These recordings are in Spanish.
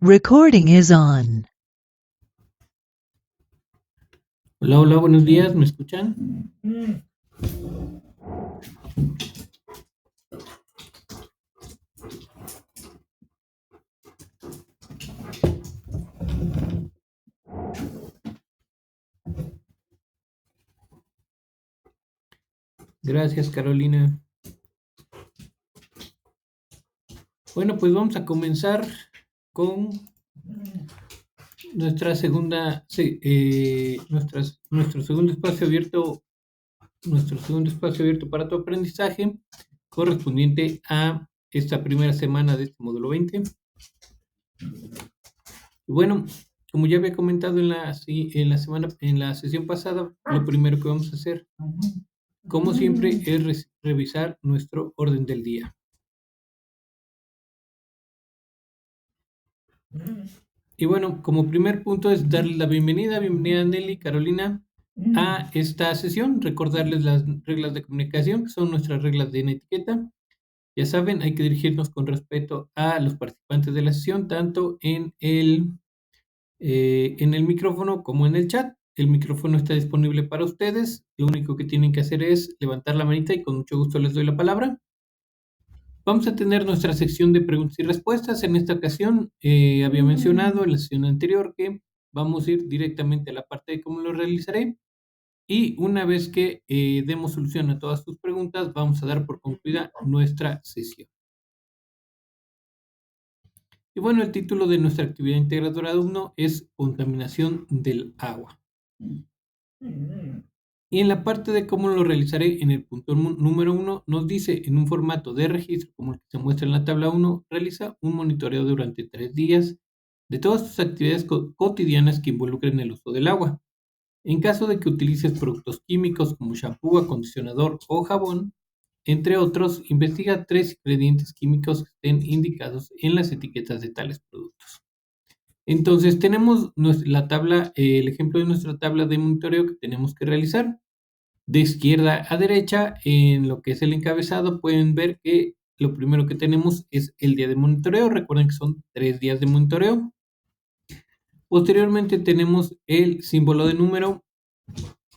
Recording is on. Hola, hola, buenos días, ¿me escuchan? Gracias, Carolina. Bueno, pues vamos a comenzar con nuestra segunda, nuestro segundo espacio abierto, para tu aprendizaje, correspondiente a esta primera semana de este módulo 20. Y bueno, como ya había comentado en la sesión pasada, lo primero que vamos a hacer, como siempre, es revisar nuestro orden del día. Y bueno, como primer punto es darles la bienvenida Nelly, Carolina, a esta sesión, recordarles las reglas de comunicación, que son nuestras reglas de etiqueta. Ya saben, hay que dirigirnos con respeto a los participantes de la sesión, tanto en el micrófono como en el chat. El micrófono está disponible para ustedes, lo único que tienen que hacer es levantar la manita y con mucho gusto les doy la palabra. Vamos a tener nuestra sección de preguntas y respuestas. En esta ocasión, había mencionado en la sesión anterior que vamos a ir directamente a la parte de cómo lo realizaré. Y una vez que demos solución a todas tus preguntas, vamos a dar por concluida nuestra sesión. Y bueno, el título de nuestra actividad integradora 1 es contaminación del agua. Y en la parte de cómo lo realizaré, en el punto número 1, nos dice en un formato de registro, como el que se muestra en la tabla 1, realiza un monitoreo durante 3 días de todas tus actividades cotidianas que involucren el uso del agua. En caso de que utilices productos químicos como shampoo, acondicionador o jabón, entre otros, investiga 3 ingredientes químicos que estén indicados en las etiquetas de tales productos. Entonces, tenemos la tabla, el ejemplo de nuestra tabla de monitoreo que tenemos que realizar. De izquierda a derecha, en lo que es el encabezado, pueden ver que lo primero que tenemos es el día de monitoreo. Recuerden que son 3 días de monitoreo. Posteriormente tenemos el símbolo de número,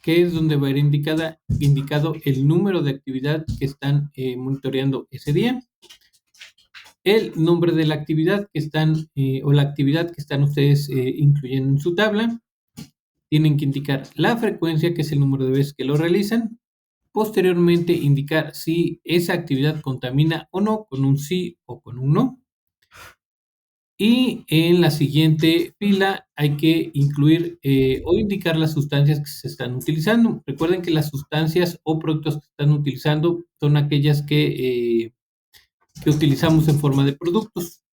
que es donde va a ir indicado el número de actividad que están monitoreando ese día. El nombre de la actividad que están, o la actividad que están ustedes incluyendo en su tabla. Tienen que indicar la frecuencia, que es el número de veces que lo realizan. Posteriormente, indicar si esa actividad contamina o no, con un sí o con un no. Y en la siguiente fila hay que incluir o indicar las sustancias que se están utilizando. Recuerden que las sustancias o productos que están utilizando son aquellas que utilizamos en forma de productos.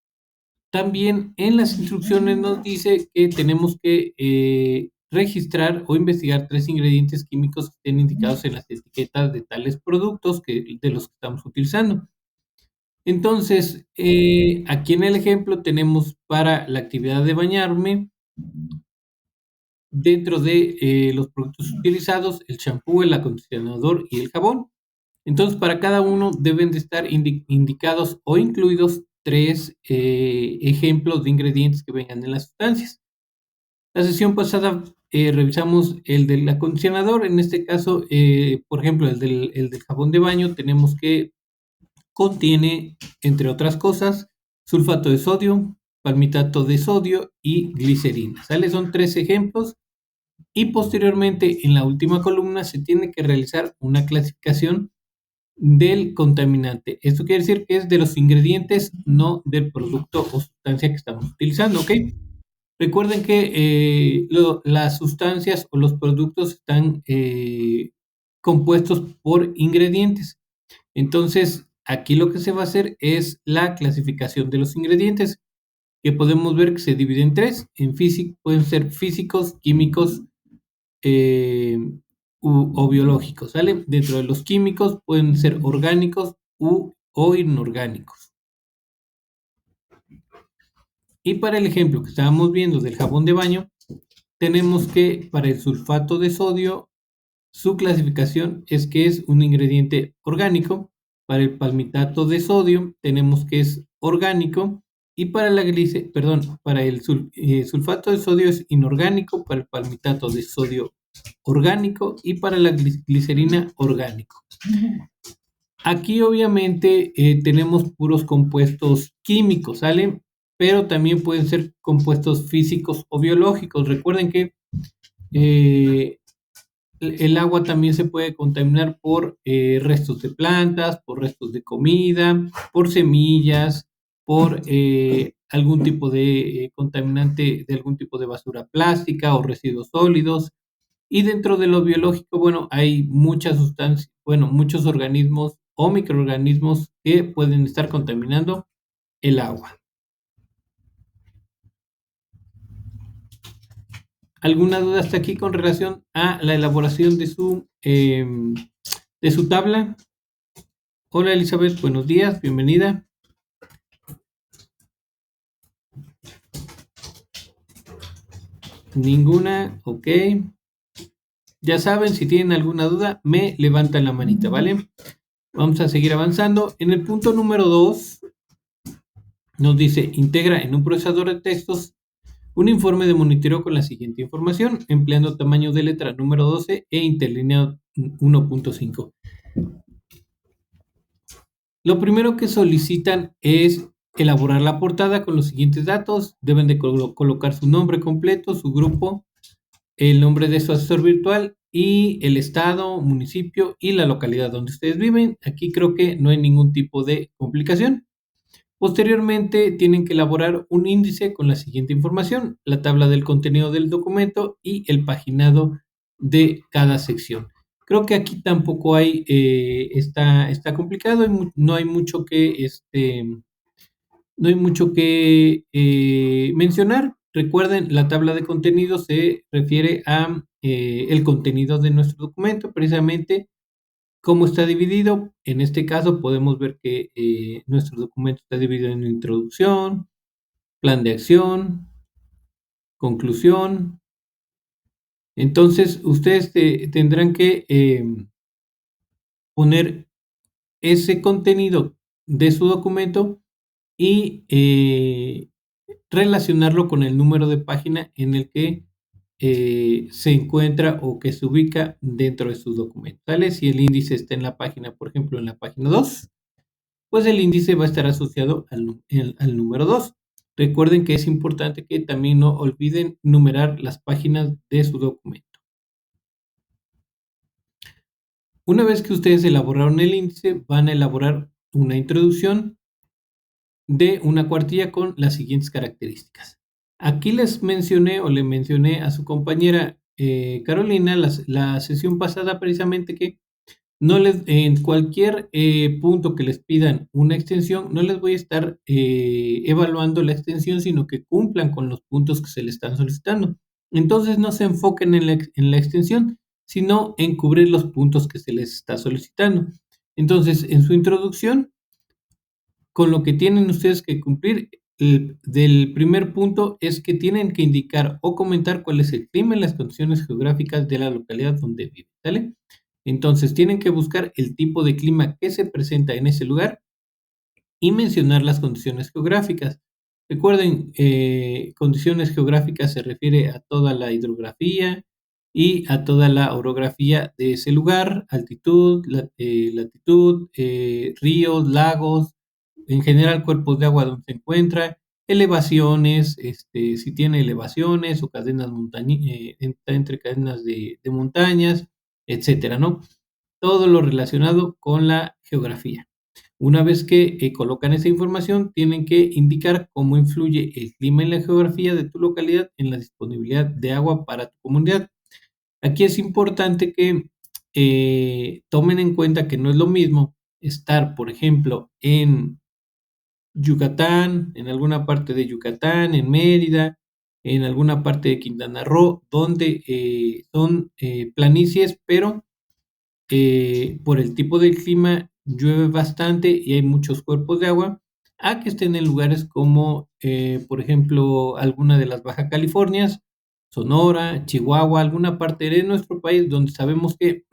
También en las instrucciones nos dice que tenemos que registrar o investigar 3 ingredientes químicos que estén indicados en las etiquetas de tales productos de los que estamos utilizando. Entonces, aquí en el ejemplo tenemos para la actividad de bañarme, dentro de los productos utilizados, el champú, el acondicionador y el jabón. Entonces, para cada uno deben de estar indicados o incluidos 3 ejemplos de ingredientes que vengan en las sustancias. La sesión pasada revisamos el del acondicionador. En este caso, por ejemplo, el del jabón de baño, tenemos que contiene, entre otras cosas, sulfato de sodio, palmitato de sodio y glicerina. ¿Sale? Son 3 ejemplos. Y posteriormente, en la última columna, se tiene que realizar una clasificación del contaminante. Esto quiere decir que es de los ingredientes, no del producto o sustancia que estamos utilizando, ¿ok? Recuerden que las sustancias o los productos están compuestos por ingredientes. Entonces, aquí lo que se va a hacer es la clasificación de los ingredientes, que podemos ver que se divide en 3. Pueden ser físicos, químicos o biológicos, ¿sale? Dentro de los químicos pueden ser orgánicos o inorgánicos. Y para el ejemplo que estábamos viendo del jabón de baño, tenemos que para el sulfato de sodio, su clasificación es que es un ingrediente orgánico. Para el palmitato de sodio tenemos que es orgánico. y para para el sulfato de sodio es inorgánico, para el palmitato de sodio orgánico y para la glicerina orgánico. Aquí obviamente tenemos puros compuestos químicos, ¿sale? Pero también pueden ser compuestos físicos o biológicos. Recuerden que el agua también se puede contaminar por restos de plantas, por restos de comida, por semillas, por algún tipo de contaminante de algún tipo de basura plástica o residuos sólidos. Y dentro de lo biológico, bueno, hay muchas sustancias, bueno, muchos organismos o microorganismos que pueden estar contaminando el agua. ¿Alguna duda hasta aquí con relación a la elaboración de su tabla? Hola Elizabeth, buenos días, bienvenida. Ninguna, ok. Ya saben, si tienen alguna duda, me levantan la manita, ¿vale? Vamos a seguir avanzando. En el punto número 2, nos dice, integra en un procesador de textos un informe de monitoreo con la siguiente información, empleando tamaño de letra número 12 e interlínea 1.5. Lo primero que solicitan es elaborar la portada con los siguientes datos. Deben de colocar su nombre completo, su grupo, el nombre de su asesor virtual y el estado, municipio y la localidad donde ustedes viven. Aquí creo que no hay ningún tipo de complicación. Posteriormente, tienen que elaborar un índice con la siguiente información, la tabla del contenido del documento y el paginado de cada sección. Creo que aquí tampoco hay, está complicado, no hay mucho que, mencionar. Recuerden, la tabla de contenido se refiere a el contenido de nuestro documento, precisamente cómo está dividido. En este caso podemos ver que nuestro documento está dividido en introducción, plan de acción, conclusión. Entonces, ustedes tendrán que poner ese contenido de su documento y relacionarlo con el número de página en el que se encuentra o que se ubica dentro de su documento. ¿Sale? Si el índice está en la página, por ejemplo, en la página 2, pues el índice va a estar asociado al número 2. Recuerden que es importante que también no olviden numerar las páginas de su documento. Una vez que ustedes elaboraron el índice, van a elaborar una introducción de una cuartilla con las siguientes características. Aquí les mencioné o le mencioné a su compañera Carolina la sesión pasada precisamente que no en cualquier punto que les pidan una extensión, no les voy a estar evaluando la extensión, sino que cumplan con los puntos que se les están solicitando. Entonces no se enfoquen en la extensión, sino en cubrir los puntos que se les está solicitando. Entonces, en su introducción, con lo que tienen ustedes que cumplir, del primer punto es que tienen que indicar o comentar cuál es el clima y las condiciones geográficas de la localidad donde viven, ¿sale? Entonces tienen que buscar el tipo de clima que se presenta en ese lugar y mencionar las condiciones geográficas. Recuerden, condiciones geográficas se refiere a toda la hidrografía y a toda la orografía de ese lugar, altitud, latitud, ríos, lagos, en general cuerpos de agua donde se encuentra, elevaciones, si tiene elevaciones o cadenas entre cadenas de montañas, etcétera, ¿no? Todo lo relacionado con la geografía. Una vez que colocan esa información, tienen que indicar cómo influye el clima y la geografía de tu localidad en la disponibilidad de agua para tu comunidad. Aquí es importante que tomen en cuenta que no es lo mismo estar, por ejemplo, en Yucatán, en alguna parte de Yucatán, en Mérida, en alguna parte de Quintana Roo, donde son planicies, pero por el tipo de clima llueve bastante y hay muchos cuerpos de agua, a que estén en lugares como, por ejemplo, alguna de las Baja Californias, Sonora, Chihuahua, alguna parte de nuestro país donde sabemos que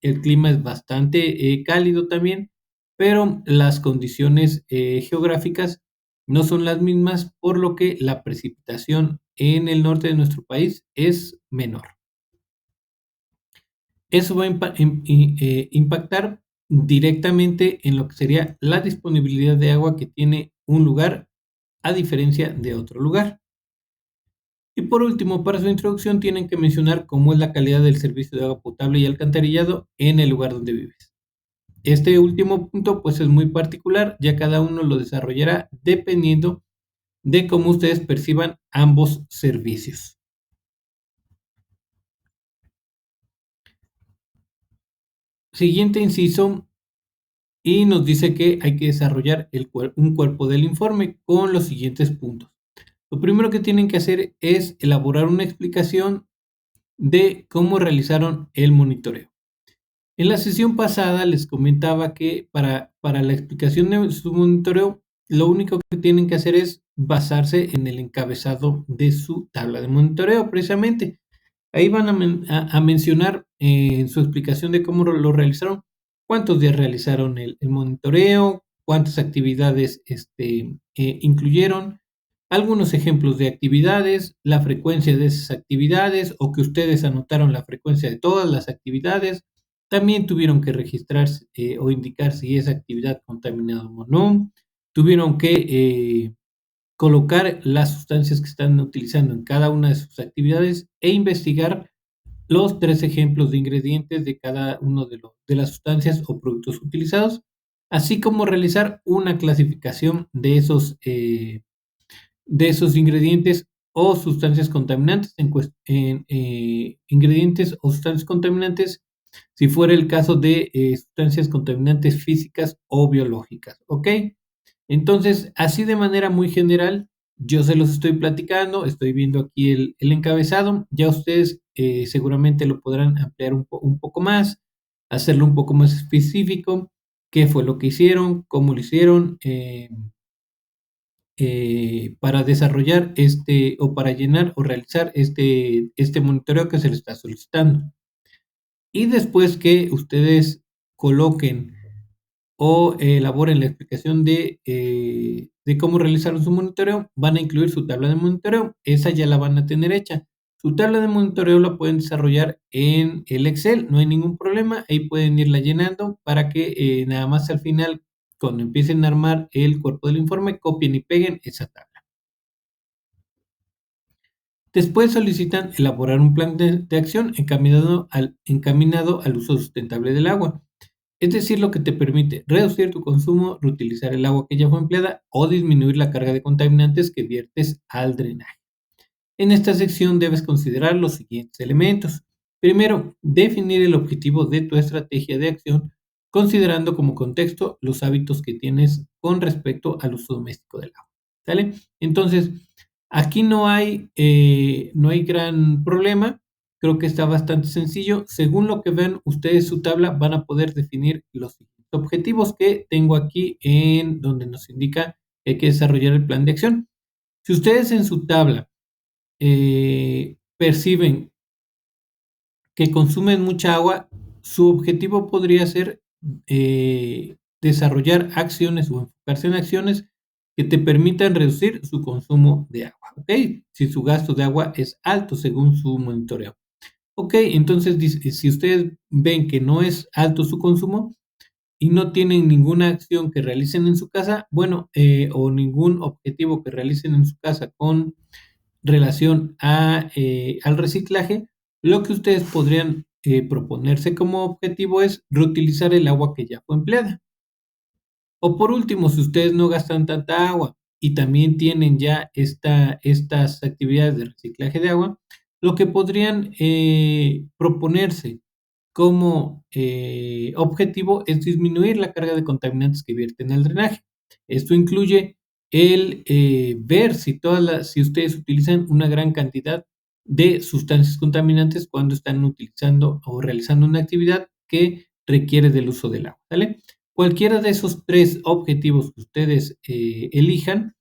el clima es bastante cálido también, pero las condiciones geográficas no son las mismas, por lo que la precipitación en el norte de nuestro país es menor. Eso va a impactar directamente en lo que sería la disponibilidad de agua que tiene un lugar a diferencia de otro lugar. Y por último, para su introducción tienen que mencionar cómo es la calidad del servicio de agua potable y alcantarillado en el lugar donde vives. Este último punto pues es muy particular, ya cada uno lo desarrollará dependiendo de cómo ustedes perciban ambos servicios. Siguiente inciso, y nos dice que hay que desarrollar un cuerpo del informe con los siguientes puntos. Lo primero que tienen que hacer es elaborar una explicación de cómo realizaron el monitoreo. En la sesión pasada les comentaba que para la explicación de su monitoreo, lo único que tienen que hacer es basarse en el encabezado de su tabla de monitoreo, precisamente. Ahí van a mencionar en su explicación de cómo lo realizaron, cuántos días realizaron el monitoreo, cuántas actividades incluyeron, algunos ejemplos de actividades, la frecuencia de esas actividades o que ustedes anotaron la frecuencia de todas las actividades. También tuvieron que registrar o indicar si esa actividad contaminada o no. Tuvieron que colocar las sustancias que están utilizando en cada una de sus actividades e investigar los 3 ejemplos de ingredientes de cada uno de las sustancias o productos utilizados, así como realizar una clasificación de esos ingredientes o sustancias contaminantes ingredientes o sustancias contaminantes, si fuera el caso de sustancias contaminantes físicas o biológicas, ¿ok? Entonces, así de manera muy general, yo se los estoy platicando, estoy viendo aquí el encabezado, ya ustedes seguramente lo podrán ampliar un poco más, hacerlo un poco más específico, qué fue lo que hicieron, cómo lo hicieron, para desarrollar o para llenar o realizar este monitoreo que se les está solicitando. Y después que ustedes coloquen o elaboren la explicación de cómo realizaron su monitoreo, van a incluir su tabla de monitoreo. Esa ya la van a tener hecha. Su tabla de monitoreo la pueden desarrollar en el Excel, no hay ningún problema. Ahí pueden irla llenando para que nada más al final, cuando empiecen a armar el cuerpo del informe, copien y peguen esa tabla. Después solicitan elaborar un plan de acción encaminado al uso sustentable del agua. Es decir, lo que te permite reducir tu consumo, reutilizar el agua que ya fue empleada o disminuir la carga de contaminantes que viertes al drenaje. En esta sección debes considerar los siguientes elementos. Primero, definir el objetivo de tu estrategia de acción, considerando como contexto los hábitos que tienes con respecto al uso doméstico del agua. ¿Sale? Entonces, aquí no hay gran problema. Creo que está bastante sencillo. Según lo que vean ustedes su tabla, van a poder definir los objetivos que tengo aquí en donde nos indica que hay que desarrollar el plan de acción. Si ustedes en su tabla perciben que consumen mucha agua, su objetivo podría ser desarrollar acciones o enfocarse en acciones que te permitan reducir su consumo de agua, ¿ok? Si su gasto de agua es alto según su monitoreo. Ok, entonces si ustedes ven que no es alto su consumo y no tienen ninguna acción que realicen en su casa, bueno, o ningún objetivo que realicen en su casa con relación al reciclaje, lo que ustedes podrían proponerse como objetivo es reutilizar el agua que ya fue empleada. O por último, si ustedes no gastan tanta agua y también tienen ya estas actividades de reciclaje de agua, lo que podrían proponerse como objetivo es disminuir la carga de contaminantes que vierten al drenaje. Esto incluye el ver si ustedes utilizan una gran cantidad de sustancias contaminantes cuando están utilizando o realizando una actividad que requiere del uso del agua, ¿vale? Cualquiera de esos 3 objetivos que ustedes elijan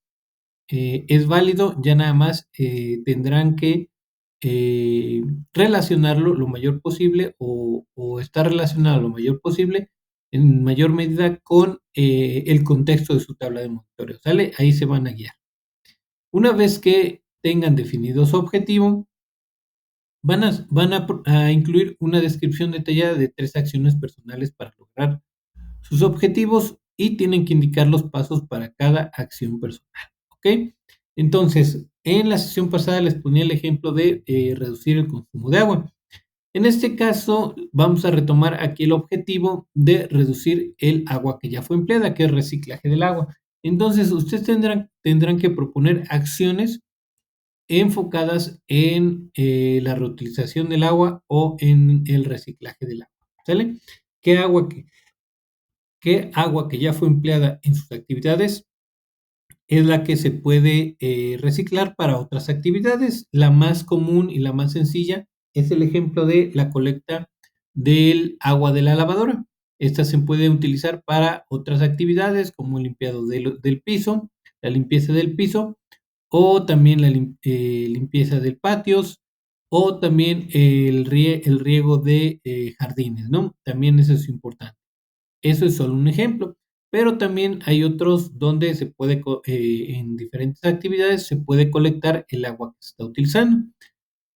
es válido, ya nada más tendrán que relacionarlo lo mayor posible o estar relacionado lo mayor posible en mayor medida con el contexto de su tabla de monitoreo, ¿sale? Ahí se van a guiar. Una vez que tengan definido su objetivo, van a incluir una descripción detallada de 3 acciones personales para lograr sus objetivos y tienen que indicar los pasos para cada acción personal, ¿ok? Entonces, en la sesión pasada les ponía el ejemplo de reducir el consumo de agua. En este caso, vamos a retomar aquí el objetivo de reducir el agua que ya fue empleada, que es reciclaje del agua. Entonces, ustedes tendrán que proponer acciones enfocadas en la reutilización del agua o en el reciclaje del agua, ¿sale? ¿Qué agua que, qué agua que ya fue empleada en sus actividades es la que se puede reciclar para otras actividades? La más común y la más sencilla es el ejemplo de la colecta del agua de la lavadora. Esta se puede utilizar para otras actividades como el limpiado del piso, la limpieza del piso, o también la limpieza del patios, o también el riego de jardines, ¿no? También eso es importante. Eso es solo un ejemplo, pero también hay otros donde se puede, en diferentes actividades, se puede colectar el agua que se está utilizando.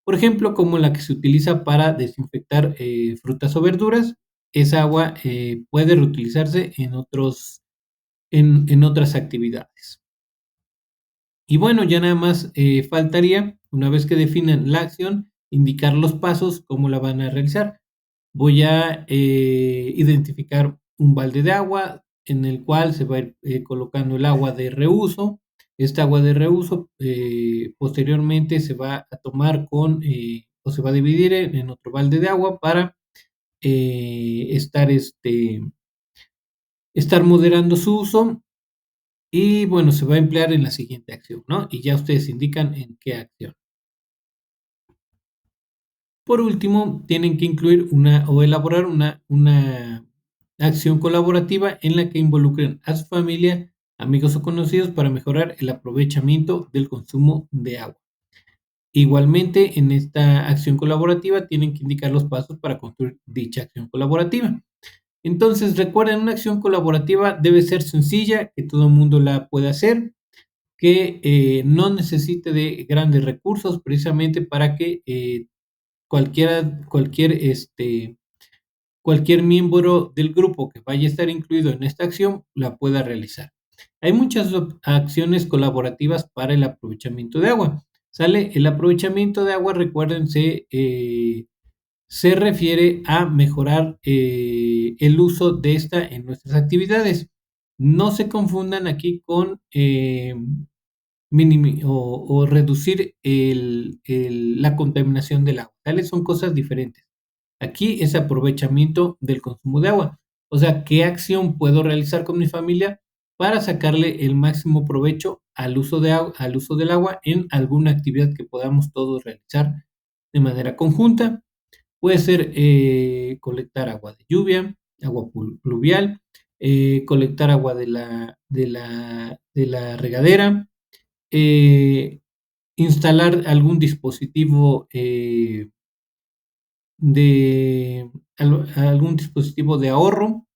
Por ejemplo, como la que se utiliza para desinfectar frutas o verduras, esa agua puede reutilizarse en otras actividades. Y bueno, ya nada más faltaría, una vez que definan la acción, indicar los pasos, cómo la van a realizar. Voy a identificar un balde de agua en el cual se va a ir colocando el agua de reuso. Esta agua de reuso posteriormente se va a tomar o se va a dividir en otro balde de agua para estar moderando su uso. Y bueno, se va a emplear en la siguiente acción, ¿no? Y ya ustedes indican en qué acción. Por último, tienen que incluir o elaborar una acción colaborativa en la que involucren a su familia, amigos o conocidos para mejorar el aprovechamiento del consumo de agua. Igualmente, en esta acción colaborativa tienen que indicar los pasos para construir dicha acción colaborativa. Entonces, recuerden, una acción colaborativa debe ser sencilla, que todo el mundo la pueda hacer, que no necesite de grandes recursos precisamente para que cualquier miembro del grupo que vaya a estar incluido en esta acción la pueda realizar. Hay muchas acciones colaborativas para el aprovechamiento de agua. ¿Sale? El aprovechamiento de agua, recuerden, se refiere a mejorar el uso de esta en nuestras actividades. No se confundan aquí con o reducir la contaminación del agua. Tales son cosas diferentes. Aquí es aprovechamiento del consumo de agua. O sea, ¿qué acción puedo realizar con mi familia para sacarle el máximo provecho al uso al uso del agua en alguna actividad que podamos todos realizar de manera conjunta? Puede ser colectar agua de lluvia, agua pluvial, colectar agua de la regadera, eh, instalar algún dispositivo algún dispositivo de ahorro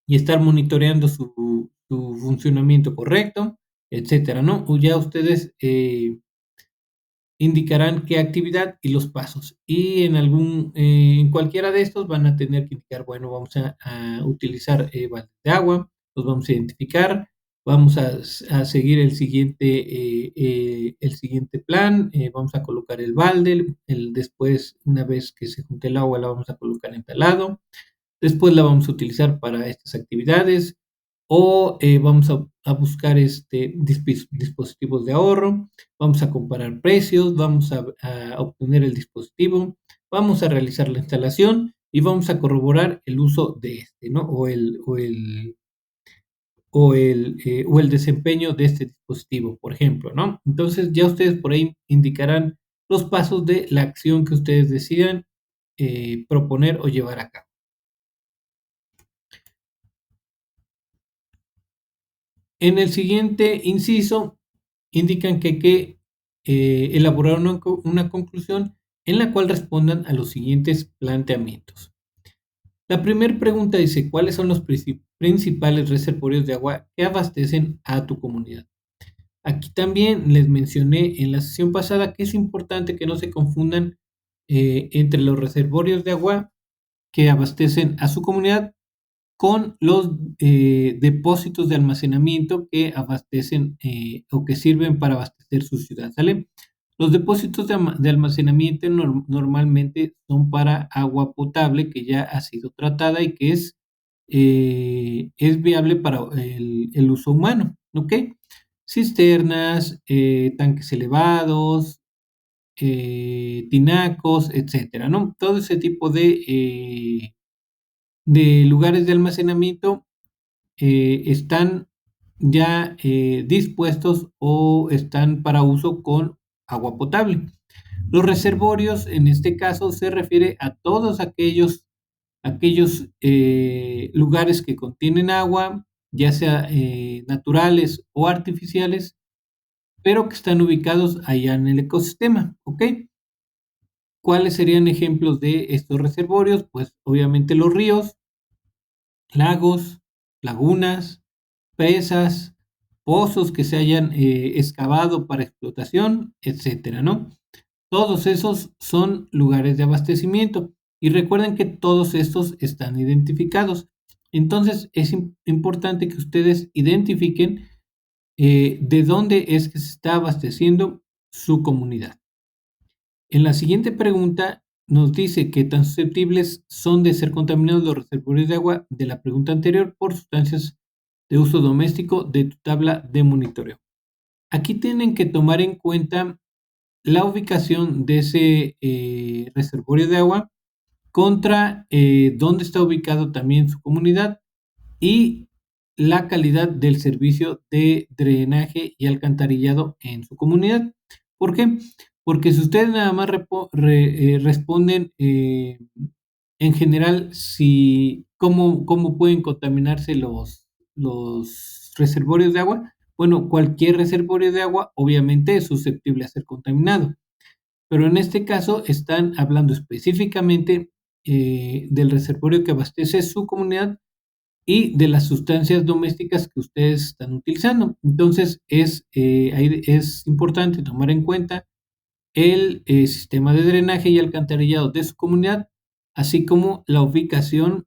y estar monitoreando su funcionamiento correcto, etcétera, ¿no? O ya ustedes indicarán qué actividad y los pasos. Y en cualquiera de estos van a tener que indicar, bueno, vamos a utilizar baldes de agua, los vamos a identificar, vamos a seguir el siguiente plan, vamos a colocar el balde, después, una vez que se junte el agua, la vamos a colocar en tal lado, después la vamos a utilizar para estas actividades o vamos a buscar dispositivos de ahorro, vamos a comparar precios, vamos a obtener el dispositivo, vamos a realizar la instalación y vamos a corroborar el uso de ¿no? O el desempeño de este dispositivo, por ejemplo, ¿no? Entonces ya ustedes por ahí indicarán los pasos de la acción que ustedes decidan proponer o llevar a cabo. En el siguiente inciso, indican que hay que elaborar una conclusión en la cual respondan a los siguientes planteamientos. La primera pregunta dice, ¿cuáles son los principales reservorios de agua que abastecen a tu comunidad? Aquí también les mencioné en la sesión pasada que es importante que no se confundan entre los reservorios de agua que abastecen a su comunidad con los depósitos de almacenamiento que abastecen o que sirven para abastecer su ciudad, ¿sale? Los depósitos de almacenamiento normalmente son para agua potable que ya ha sido tratada y que es viable para el uso humano, ¿ok? Cisternas, tanques elevados, tinacos, etcétera, ¿no? Todo ese tipo de lugares de almacenamiento están ya dispuestos o están para uso con agua potable. Los reservorios, en este caso, se refiere a todos aquellos lugares que contienen agua, ya sea naturales o artificiales, pero que están ubicados allá en el ecosistema, ¿ok? ¿Cuáles serían ejemplos de estos reservorios? Pues obviamente los ríos, lagos, lagunas, presas, pozos que se hayan excavado para explotación, etcétera, ¿no? Todos esos son lugares de abastecimiento y recuerden que todos estos están identificados. Entonces es importante que ustedes identifiquen de dónde es que se está abasteciendo su comunidad. En la siguiente pregunta nos dice qué tan susceptibles son de ser contaminados los reservorios de agua de la pregunta anterior por sustancias de uso doméstico de tu tabla de monitoreo. Aquí tienen que tomar en cuenta la ubicación de ese reservorio de agua contra dónde está ubicado también su comunidad y la calidad del servicio de drenaje y alcantarillado en su comunidad. ¿Por qué? Porque si ustedes nada más responden en general si cómo pueden contaminarse los reservorios de agua, bueno, cualquier reservorio de agua obviamente es susceptible a ser contaminado, pero en este caso están hablando específicamente del reservorio que abastece su comunidad y de las sustancias domésticas que ustedes están utilizando. Entonces, es importante tomar en cuenta el sistema de drenaje y alcantarillado de su comunidad, así como la ubicación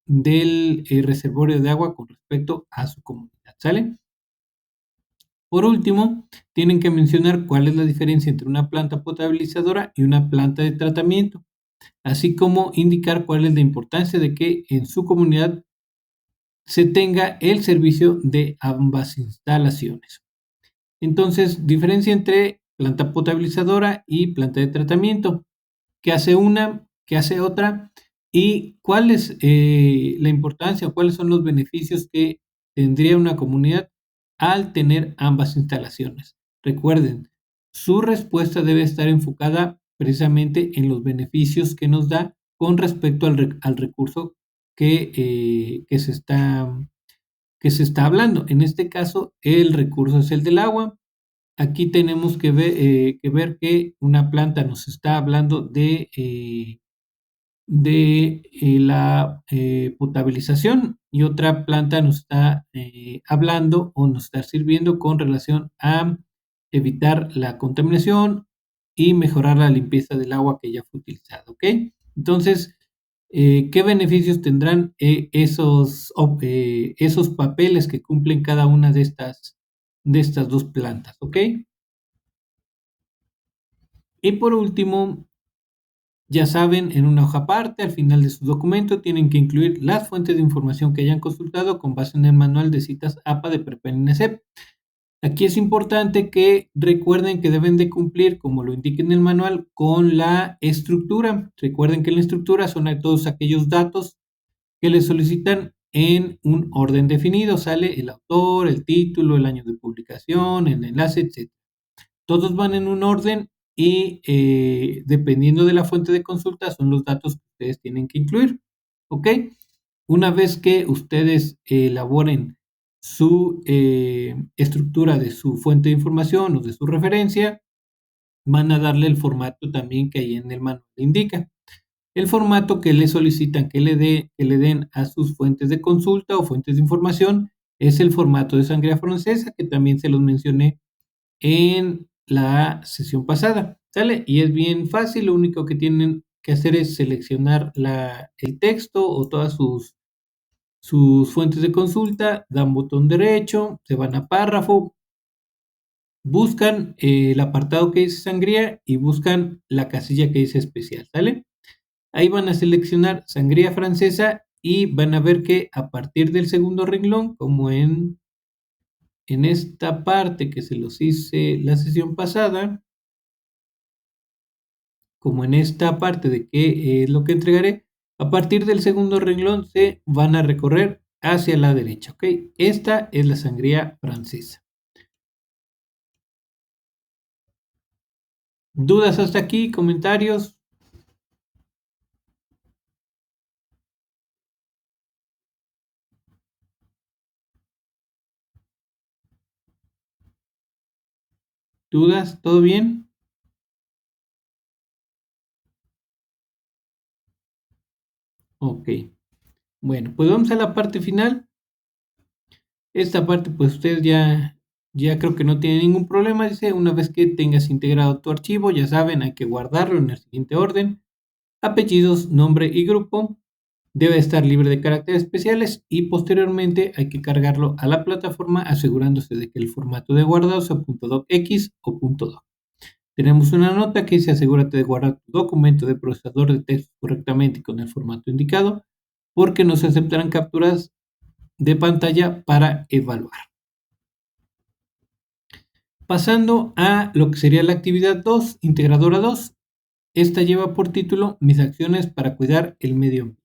del reservorio de agua con respecto a su comunidad. ¿Sale? Por último, tienen que mencionar cuál es la diferencia entre una planta potabilizadora y una planta de tratamiento, así como indicar cuál es la importancia de que en su comunidad se tenga el servicio de ambas instalaciones. Entonces, diferencia entre planta potabilizadora y planta de tratamiento. ¿Qué hace una? ¿Qué hace otra? ¿Y cuál es la importancia o cuáles son los beneficios que tendría una comunidad al tener ambas instalaciones? Recuerden, su respuesta debe estar enfocada precisamente en los beneficios que nos da con respecto al recurso que se está hablando. En este caso, el recurso es el del agua. Aquí tenemos que ver que una planta nos está hablando de la potabilización y otra planta nos está hablando o nos está sirviendo con relación a evitar la contaminación y mejorar la limpieza del agua que ya fue utilizada, ¿ok? Entonces, ¿qué beneficios tendrán esos papeles que cumplen cada una de estas dos plantas, ¿ok? Y por último, ya saben, en una hoja aparte, al final de su documento, tienen que incluir las fuentes de información que hayan consultado con base en el manual de citas APA de Prepar-INESEP. Aquí es importante que recuerden que deben de cumplir, como lo indica en el manual, con la estructura. Recuerden que en la estructura son todos aquellos datos que les solicitan en un orden definido. Sale el autor, el título, el año de publicación, el enlace, etc. Todos van en un orden y dependiendo de la fuente de consulta son los datos que ustedes tienen que incluir. ¿Ok? Una vez que ustedes elaboren su estructura de su fuente de información o de su referencia, van a darle el formato también que ahí en el manual indica. el formato que le solicitan que le den a sus fuentes de consulta o fuentes de información es el formato de sangría francesa, que también se los mencioné en la sesión pasada, ¿sale? Y es bien fácil, lo único que tienen que hacer es seleccionar el texto o todas sus fuentes de consulta, dan botón derecho, se van a párrafo, buscan el apartado que dice sangría y buscan la casilla que dice especial, ¿sale? Ahí van a seleccionar sangría francesa y van a ver que a partir del segundo renglón, como en esta parte que se los hice la sesión pasada, como en esta parte de qué es lo que entregaré, a partir del segundo renglón se van a recorrer hacia la derecha, ¿ok? Esta es la sangría francesa. ¿Dudas hasta aquí? ¿Comentarios? ¿Dudas? ¿Todo bien? Ok. Bueno, pues vamos a la parte final. Esta parte, pues usted ya creo que no tiene ningún problema. Dice, una vez que tengas integrado tu archivo, ya saben, hay que guardarlo en el siguiente orden. Apellidos, nombre y grupo. Debe estar libre de caracteres especiales y posteriormente hay que cargarlo a la plataforma asegurándose de que el formato de guardado sea .docx o .doc. Tenemos una nota que dice asegúrate de guardar tu documento de procesador de texto correctamente y con el formato indicado porque no se aceptarán capturas de pantalla para evaluar. Pasando a lo que sería la actividad 2, integradora 2. Esta lleva por título Mis acciones para cuidar el medio ambiente.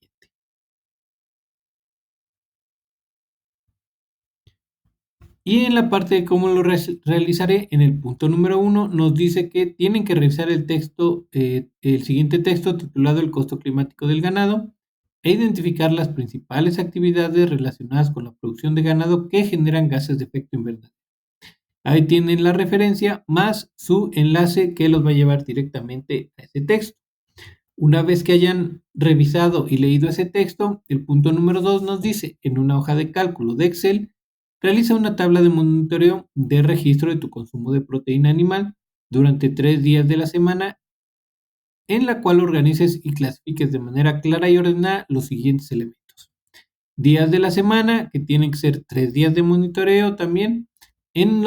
Y en la parte de cómo lo realizaré, en el punto número 1 nos dice que tienen que revisar el texto, el siguiente texto titulado El costo climático del ganado e identificar las principales actividades relacionadas con la producción de ganado que generan gases de efecto invernadero. Ahí tienen la referencia más su enlace que los va a llevar directamente a ese texto. Una vez que hayan revisado y leído ese texto, el punto número 2 nos dice, en una hoja de cálculo de Excel, realiza una tabla de monitoreo de registro de tu consumo de proteína animal durante 3 días de la semana, en la cual organices y clasifiques de manera clara y ordenada los siguientes elementos. Días de la semana, que tienen que ser 3 días de monitoreo también, en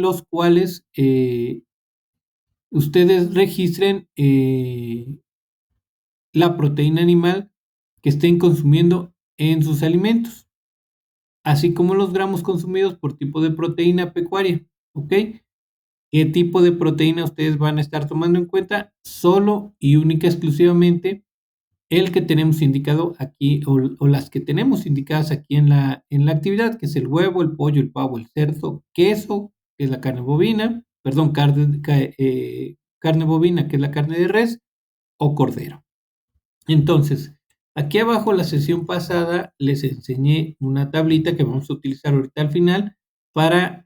los cuales ustedes registren la proteína animal que estén consumiendo en sus alimentos, así como los gramos consumidos por tipo de proteína pecuaria, ¿ok? ¿Qué tipo de proteína ustedes van a estar tomando en cuenta? Solo y única exclusivamente el que tenemos indicado aquí o las que tenemos indicadas aquí en la actividad, que es el huevo, el pollo, el pavo, el cerdo, queso, que es la carne bovina, perdón, carne bovina, que es la carne de res, o cordero. Entonces, aquí abajo la sesión pasada les enseñé una tablita que vamos a utilizar ahorita al final para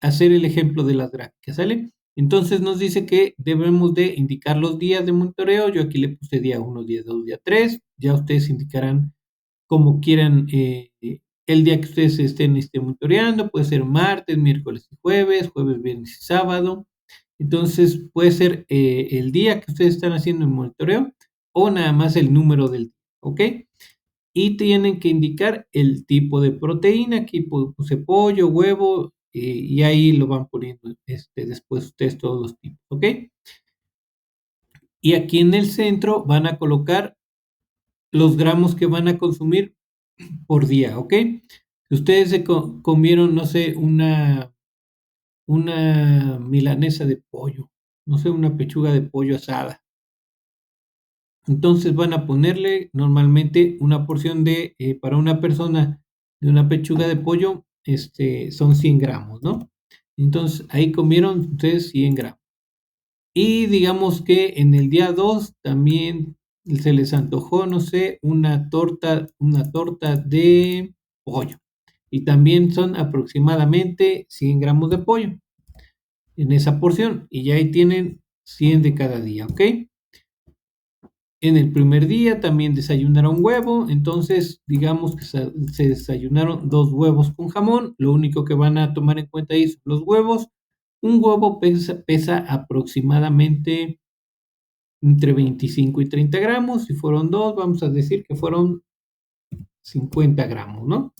hacer el ejemplo de las gráficas, ¿sale? Entonces nos dice que debemos de indicar los días de monitoreo. Yo aquí le puse día 1, día 2, día 3. Ya ustedes indicarán como quieran el día que ustedes estén monitoreando. Puede ser martes, miércoles y jueves, jueves, viernes y sábado. Entonces puede ser el día que ustedes están haciendo el monitoreo o nada más el número del día, ¿ok? Y tienen que indicar el tipo de proteína. Aquí puse pollo, huevo, y ahí lo van poniendo después ustedes todos los tipos, ¿ok? Y aquí en el centro van a colocar los gramos que van a consumir por día, ¿ok? Si ustedes se comieron, no sé, una milanesa de pollo, no sé, una pechuga de pollo asada. Entonces van a ponerle normalmente una porción para una persona de una pechuga de pollo, son 100 gramos, ¿no? Entonces ahí comieron ustedes 100 gramos. Y digamos que en el día 2 también se les antojó, no sé, una torta de pollo. Y también son aproximadamente 100 gramos de pollo en esa porción. Y ya ahí tienen 100 de cada día, ¿ok? En el primer día también desayunaron huevo, entonces digamos que se desayunaron 2 huevos con jamón. Lo único que van a tomar en cuenta ahí son los huevos. Un huevo pesa aproximadamente entre 25 y 30 gramos. Si fueron dos, vamos a decir que fueron 50 gramos, ¿no?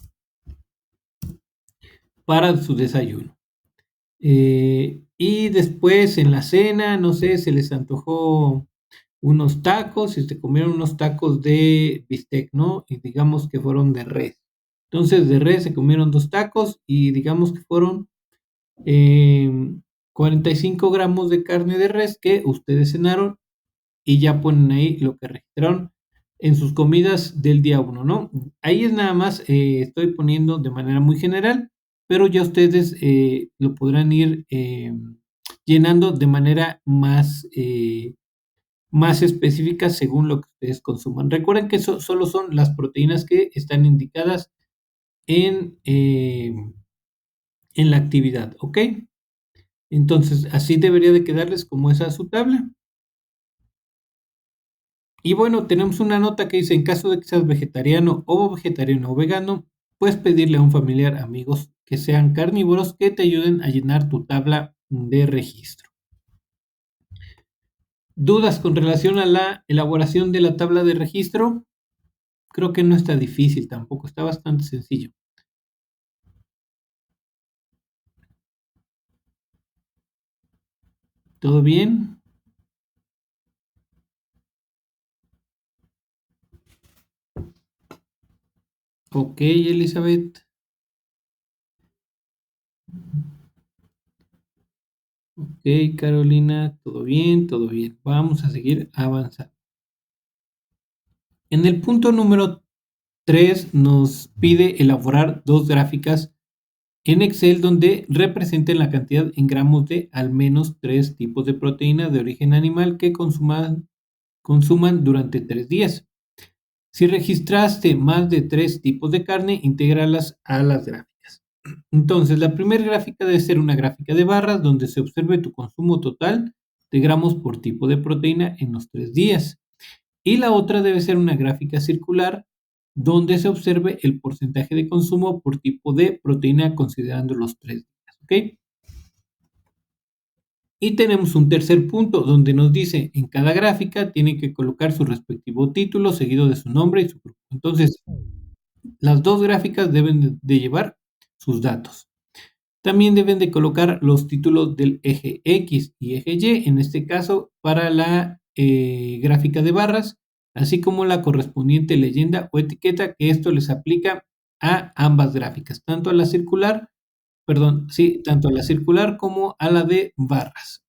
Para su desayuno. Y después en la cena, no sé, se les antojó unos tacos y se comieron unos tacos de bistec, ¿no? Y digamos que fueron de res. Entonces de res se comieron 2 tacos y digamos que fueron 45 gramos de carne de res que ustedes cenaron y ya ponen ahí lo que registraron en sus comidas del día uno, ¿no? Ahí es nada más, estoy poniendo de manera muy general, pero ya ustedes lo podrán ir llenando de manera más específica según lo que ustedes consuman. Recuerden que eso solo son las proteínas que están indicadas en la actividad, ¿ok? Entonces, así debería de quedarles como esa su tabla. Y bueno, tenemos una nota que dice, en caso de que seas vegetariano o vegano, puedes pedirle a un familiar, amigos que sean carnívoros que te ayuden a llenar tu tabla de registro. ¿Dudas con relación a la elaboración de la tabla de registro? Creo que no está difícil tampoco, está bastante sencillo. ¿Todo bien? Ok, Elizabeth. Ok, Carolina, todo bien, todo bien. Vamos a seguir avanzando. En el punto número 3 nos pide elaborar 2 gráficas en Excel donde representen la cantidad en gramos de al menos 3 tipos de proteína de origen animal que consuman durante 3 días. Si registraste más de 3 tipos de carne, intégralas a las gráficas. Entonces, la primera gráfica debe ser una gráfica de barras donde se observe tu consumo total de gramos por tipo de proteína en los 3 días. Y la otra debe ser una gráfica circular donde se observe el porcentaje de consumo por tipo de proteína considerando los 3 días. ¿Ok? Y tenemos un tercer punto donde nos dice en cada gráfica tiene que colocar su respectivo título seguido de su nombre y su grupo. Entonces, las 2 gráficas deben de llevar sus datos. También deben de colocar los títulos del eje X y eje Y, en este caso para la gráfica de barras, así como la correspondiente leyenda o etiqueta, que esto les aplica a ambas gráficas, tanto a la circular, perdón, sí, tanto a la circular como a la de barras.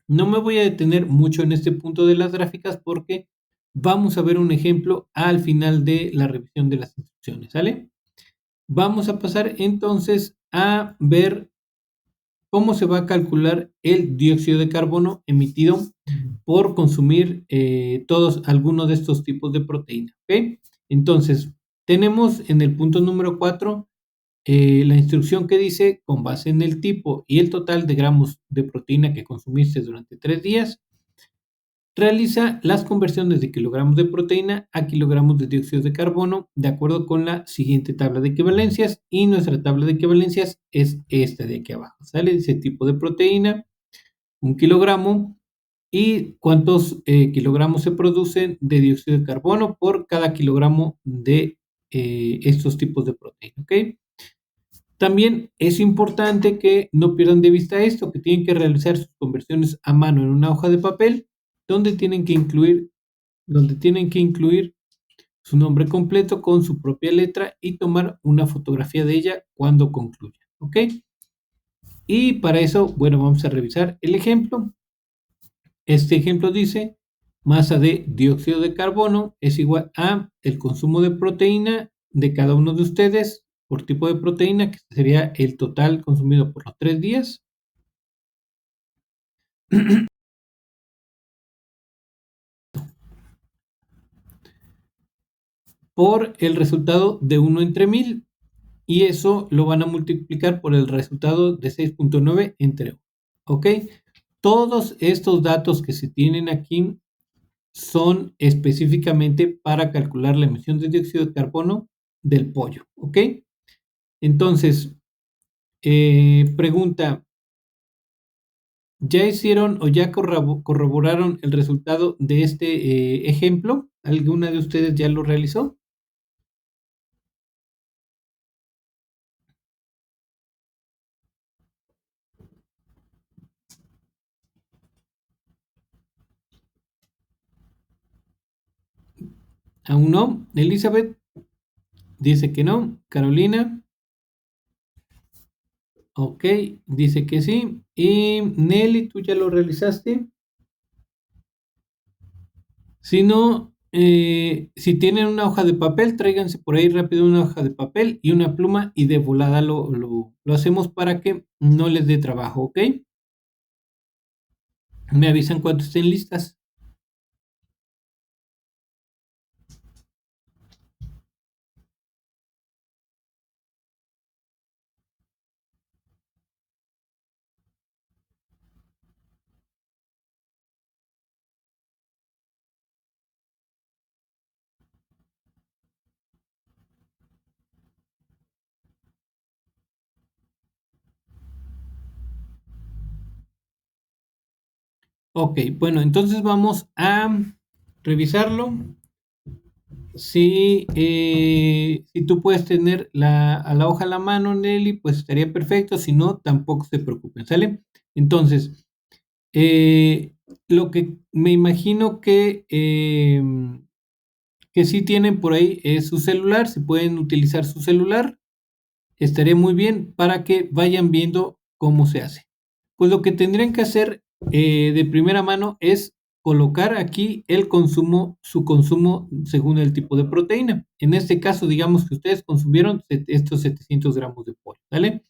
No me voy a detener mucho en este punto de las gráficas porque vamos a ver un ejemplo al final de la revisión de las instrucciones, ¿sale? Vamos a pasar entonces a ver cómo se va a calcular el dióxido de carbono emitido por consumir algunos de estos tipos de proteína. ¿Ok? Entonces, tenemos en el punto número 4 la instrucción que dice, con base en el tipo y el total de gramos de proteína que consumiste durante 3 días, realiza las conversiones de kilogramos de proteína a kilogramos de dióxido de carbono de acuerdo con la siguiente tabla de equivalencias y nuestra tabla de equivalencias es esta de aquí abajo. Sale ese tipo de proteína, 1 kilogramo y cuántos kilogramos se producen de dióxido de carbono por cada kilogramo de estos tipos de proteína. ¿Ok? También es importante que no pierdan de vista esto, que tienen que realizar sus conversiones a mano en una hoja de papel donde tienen que incluir su nombre completo con su propia letra y tomar una fotografía de ella cuando concluya. ¿Ok? Y para eso, bueno, vamos a revisar el ejemplo. Este ejemplo dice, masa de dióxido de carbono es igual a el consumo de proteína de cada uno de ustedes por tipo de proteína, que sería el total consumido por los 3 días, por el resultado de 1 entre 1000, y eso lo van a multiplicar por el resultado de 6.9 entre 1. ¿Ok? Todos estos datos que se tienen aquí son específicamente para calcular la emisión de dióxido de carbono del pollo, ¿ok? Entonces, pregunta, ¿ya hicieron o ya corroboraron el resultado de este ejemplo? ¿Alguna de ustedes ya lo realizó? ¿Aún no? Elizabeth dice que no. Carolina, ok, dice que sí. Y Nelly, ¿tú ya lo realizaste? Si no, si tienen una hoja de papel, tráiganse por ahí rápido una hoja de papel y una pluma y de volada lo hacemos para que no les dé trabajo, ¿ok? Me avisan cuando estén listas. Ok, bueno, entonces vamos a revisarlo. Si tú puedes tener a la hoja a la mano, Nelly, pues estaría perfecto. Si no, tampoco se preocupen, ¿sale? Entonces, eh, lo que me imagino que sí tienen por ahí es su celular, si pueden utilizar su celular, estaría muy bien para que vayan viendo cómo se hace. Pues lo que tendrían que hacer de primera mano es colocar aquí su consumo según el tipo de proteína. En este caso, digamos que ustedes consumieron estos 700 gramos de pollo, ¿sale?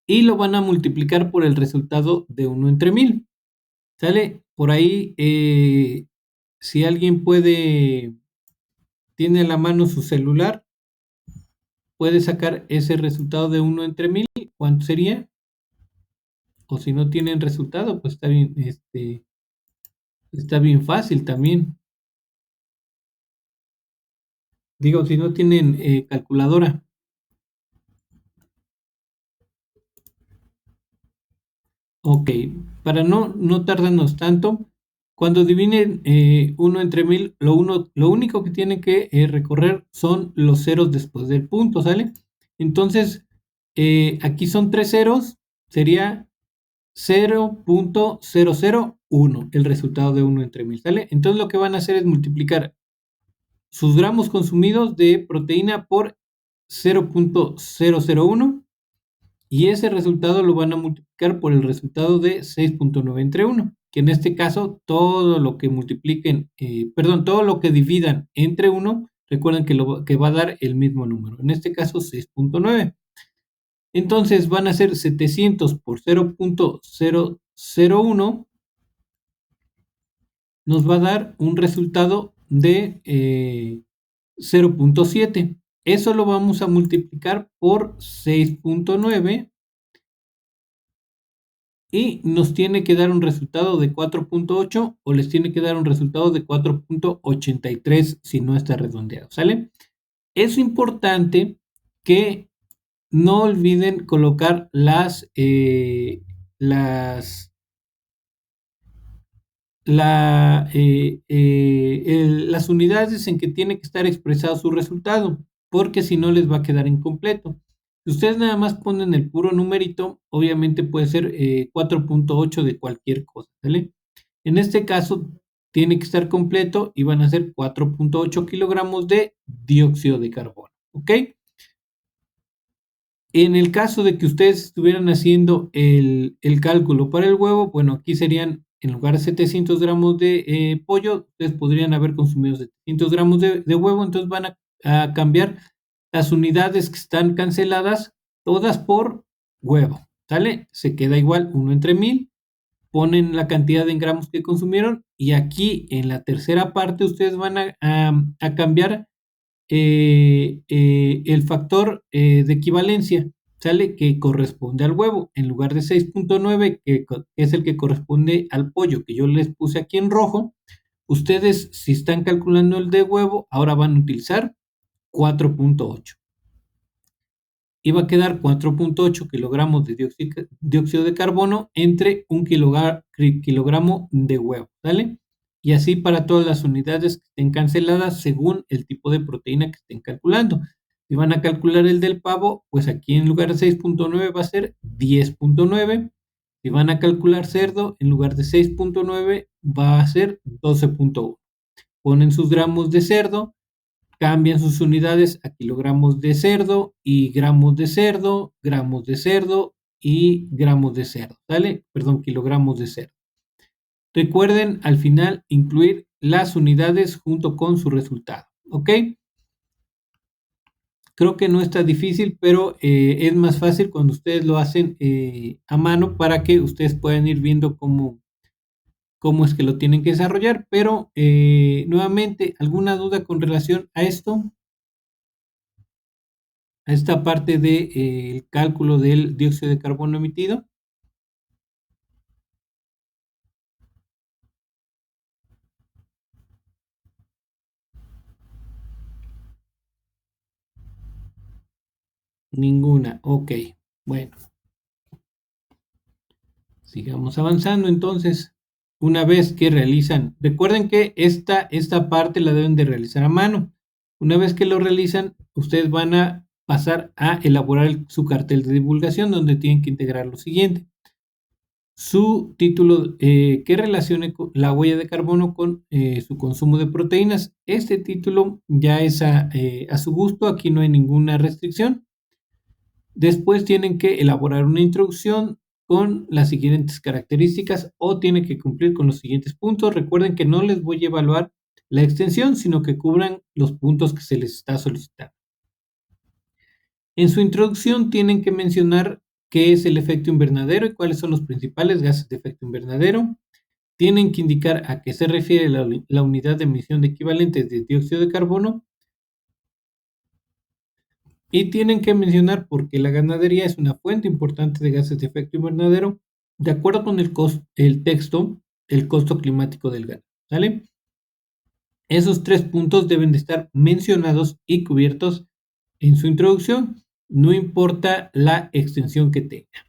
Y lo van a multiplicar por el resultado de 1/1000, ¿sale? Por ahí, si alguien tiene a la mano su celular, puede sacar ese resultado de 1/1000. ¿Cuánto sería? O si no tienen resultado, pues está bien fácil también. Digo, si no tienen calculadora. Ok, para no tardarnos tanto, cuando dividen 1/1000, lo único que tienen que recorrer son los ceros después del punto, ¿sale? Entonces, aquí son 3 ceros, sería 0.001, el resultado de 1/1000, ¿sale? Entonces lo que van a hacer es multiplicar sus gramos consumidos de proteína por 0.001 y ese resultado lo van a multiplicar por el resultado de 6.9 entre 1, que en este caso todo lo que multipliquen, perdón, todo lo que dividan entre 1, recuerden que va a dar el mismo número, en este caso 6.9. Entonces van a ser 700 por 0.001, nos va a dar un resultado de 0.7. Eso lo vamos a multiplicar por 6.9 y nos tiene que dar un resultado de 4.8 o les tiene que dar un resultado de 4.83 si no está redondeado, ¿sale? Es importante que no olviden colocar las las unidades en que tiene que estar expresado su resultado, porque si no les va a quedar incompleto. Si ustedes nada más ponen el puro numerito, obviamente puede ser 4.8 de cualquier cosa, ¿sale? En este caso, tiene que estar completo y van a ser 4.8 kilogramos de dióxido de carbono, ¿ok? En el caso de que ustedes estuvieran haciendo el cálculo para el huevo, bueno, aquí serían, en lugar de 700 gramos de pollo, ustedes podrían haber consumido 700 gramos de huevo, entonces van a cambiar las unidades que están canceladas, todas por huevo, ¿sale? Se queda igual 1/1000, ponen la cantidad de gramos que consumieron y aquí en la tercera parte ustedes van a cambiar el factor de equivalencia, ¿sale? Que corresponde al huevo, en lugar de 6.9, que es el que corresponde al pollo, que yo les puse aquí en rojo, Ustedes, si están calculando el de huevo, ahora van a utilizar 4.8. Y va a quedar 4.8 kilogramos de dióxido de carbono entre un kilogramo de huevo, ¿vale? Y así para todas las unidades que estén canceladas según el tipo de proteína que estén calculando. Si van a calcular el del pavo, pues aquí en lugar de 6.9 va a ser 10.9. Si van a calcular cerdo, en lugar de 6.9 va a ser 12.1. Ponen sus gramos de cerdo, cambian sus unidades a kilogramos de cerdo y gramos de cerdo, gramos de cerdo y gramos de cerdo, ¿sale? Perdón, kilogramos de cerdo. Recuerden al final incluir las unidades junto con su resultado, ¿ok? Creo que no está difícil, pero es más fácil cuando ustedes lo hacen a mano para que ustedes puedan ir viendo cómo es que lo tienen que desarrollar. Pero nuevamente, ¿alguna duda con relación a esto? A esta parte del cálculo del dióxido de carbono emitido. Ninguna. Ok. Bueno, sigamos avanzando entonces. Una vez que realizan, recuerden que esta parte la deben de realizar a mano. Una vez que lo realizan, ustedes van a pasar a elaborar su cartel de divulgación donde tienen que integrar lo siguiente. Su título que relacione la huella de carbono con su consumo de proteínas. Este título ya es a su gusto, aquí no hay ninguna restricción. Después tienen que elaborar una introducción con las siguientes características o tienen que cumplir con los siguientes puntos. Recuerden que no les voy a evaluar la extensión, sino que cubran los puntos que se les está solicitando. En su introducción tienen que mencionar qué es el efecto invernadero y cuáles son los principales gases de efecto invernadero. Tienen que indicar a qué se refiere la unidad de emisión de equivalentes de dióxido de carbono. Y tienen que mencionar por qué la ganadería es una fuente importante de gases de efecto invernadero, de acuerdo con el texto, el costo climático del ganado. ¿Sale? Esos 3 puntos deben de estar mencionados y cubiertos en su introducción, no importa la extensión que tenga.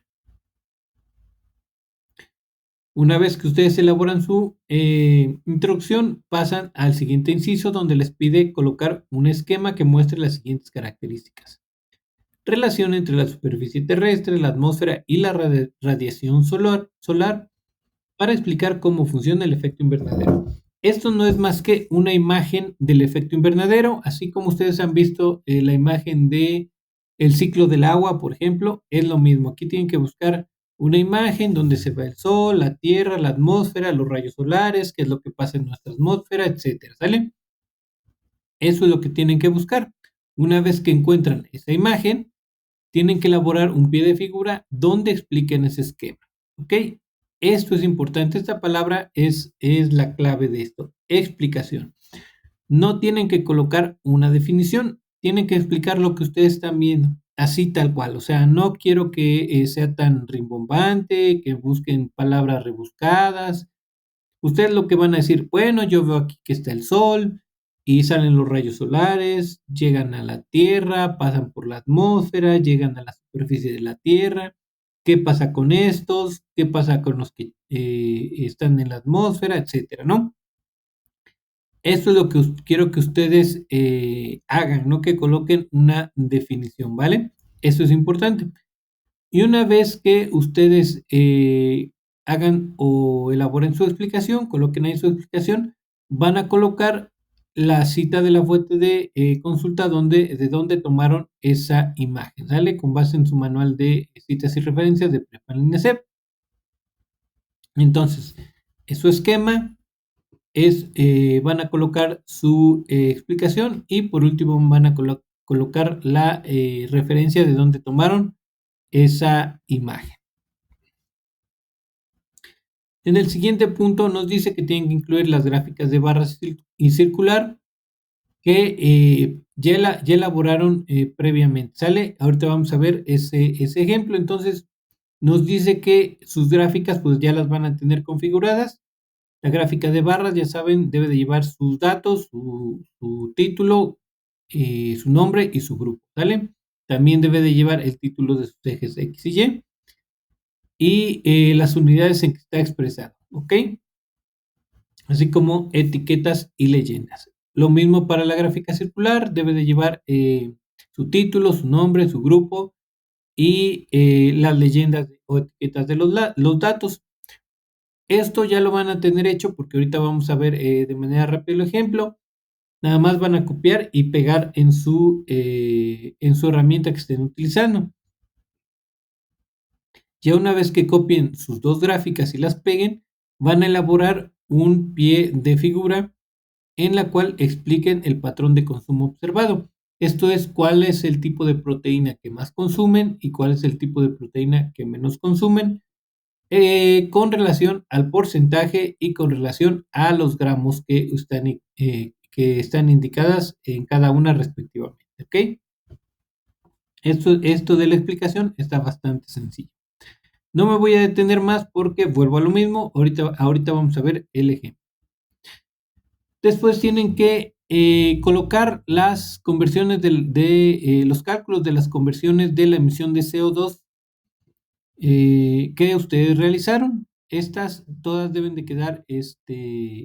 Una vez que ustedes elaboran su introducción, pasan al siguiente inciso donde les pide colocar un esquema que muestre las siguientes características. Relación entre la superficie terrestre, la atmósfera y la radiación solar para explicar cómo funciona el efecto invernadero. Esto no es más que una imagen del efecto invernadero, así como ustedes han visto la imagen de el ciclo del agua, por ejemplo, es lo mismo. Aquí tienen que buscar una imagen donde se ve el sol, la tierra, la atmósfera, los rayos solares, qué es lo que pasa en nuestra atmósfera, etcétera, ¿sale? Eso es lo que tienen que buscar. Una vez que encuentran esa imagen, tienen que elaborar un pie de figura donde expliquen ese esquema. ¿Ok? Esto es importante. Esta palabra es la clave de esto. Explicación. No tienen que colocar una definición. Tienen que explicar lo que ustedes están viendo. Así tal cual. O sea, no quiero que sea tan rimbombante, que busquen palabras rebuscadas. Ustedes lo que van a decir, bueno, yo veo aquí que está el sol y salen los rayos solares, llegan a la Tierra, pasan por la atmósfera, llegan a la superficie de la Tierra. ¿Qué pasa con estos? ¿Qué pasa con los que están en la atmósfera, etcétera, ¿no? Esto es lo que quiero que ustedes hagan, no que coloquen una definición, ¿vale? Eso es importante. Y una vez que ustedes hagan o elaboren su explicación, coloquen ahí su explicación, van a colocar la cita de la fuente de consulta de donde tomaron esa imagen, ¿sale? Con base en su manual de citas y referencias de Prepa INESEP. Entonces, su esquema van a colocar su explicación y por último van a colocar la referencia de donde tomaron esa imagen. En el siguiente punto nos dice que tienen que incluir las gráficas de barras y circular que ya elaboraron previamente. ¿Sale? Ahorita vamos a ver ese ejemplo. Entonces nos dice que sus gráficas pues ya las van a tener configuradas La gráfica de barras, ya saben, debe de llevar sus datos, su título, su nombre y su grupo, ¿sale? También debe de llevar el título de sus ejes X y las unidades en que está expresado, ¿ok? Así como etiquetas y leyendas. Lo mismo para la gráfica circular, debe de llevar su título, su nombre, su grupo y las leyendas o etiquetas de los datos. Esto ya lo van a tener hecho porque ahorita vamos a ver de manera rápida el ejemplo. Nada más van a copiar y pegar en su herramienta que estén utilizando. Ya una vez que copien sus dos gráficas y las peguen, van a elaborar un pie de figura en la cual expliquen el patrón de consumo observado. Esto es cuál es el tipo de proteína que más consumen y cuál es el tipo de proteína que menos consumen, con relación al porcentaje y con relación a los gramos que están indicadas en cada una respectivamente. ¿Ok? Esto de la explicación está bastante sencillo. No me voy a detener más porque vuelvo a lo mismo. Ahorita vamos a ver el ejemplo. Después tienen que colocar las conversiones de los cálculos de las conversiones de la emisión de CO2 que ustedes realizaron. Estas todas deben de quedar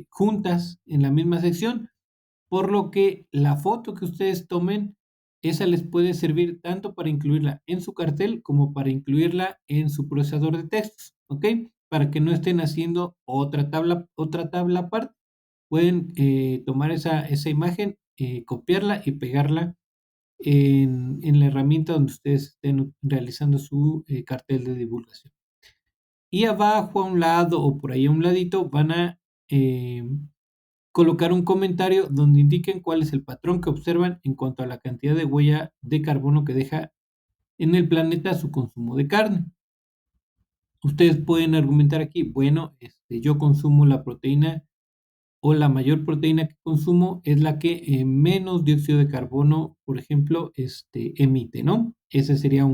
juntas en la misma sección, por lo que la foto que ustedes tomen, esa les puede servir tanto para incluirla en su cartel como para incluirla en su procesador de textos, ¿ok? Para que no estén haciendo otra tabla aparte. Pueden tomar esa imagen, copiarla y pegarla en la herramienta donde ustedes estén realizando su cartel de divulgación. Y abajo a un lado o por ahí a un ladito van a colocar un comentario donde indiquen cuál es el patrón que observan en cuanto a la cantidad de huella de carbono que deja en el planeta su consumo de carne. Ustedes pueden argumentar aquí, bueno, yo consumo la proteína o la mayor proteína que consumo es la que menos dióxido de carbono, por ejemplo, emite, ¿no? Esa sería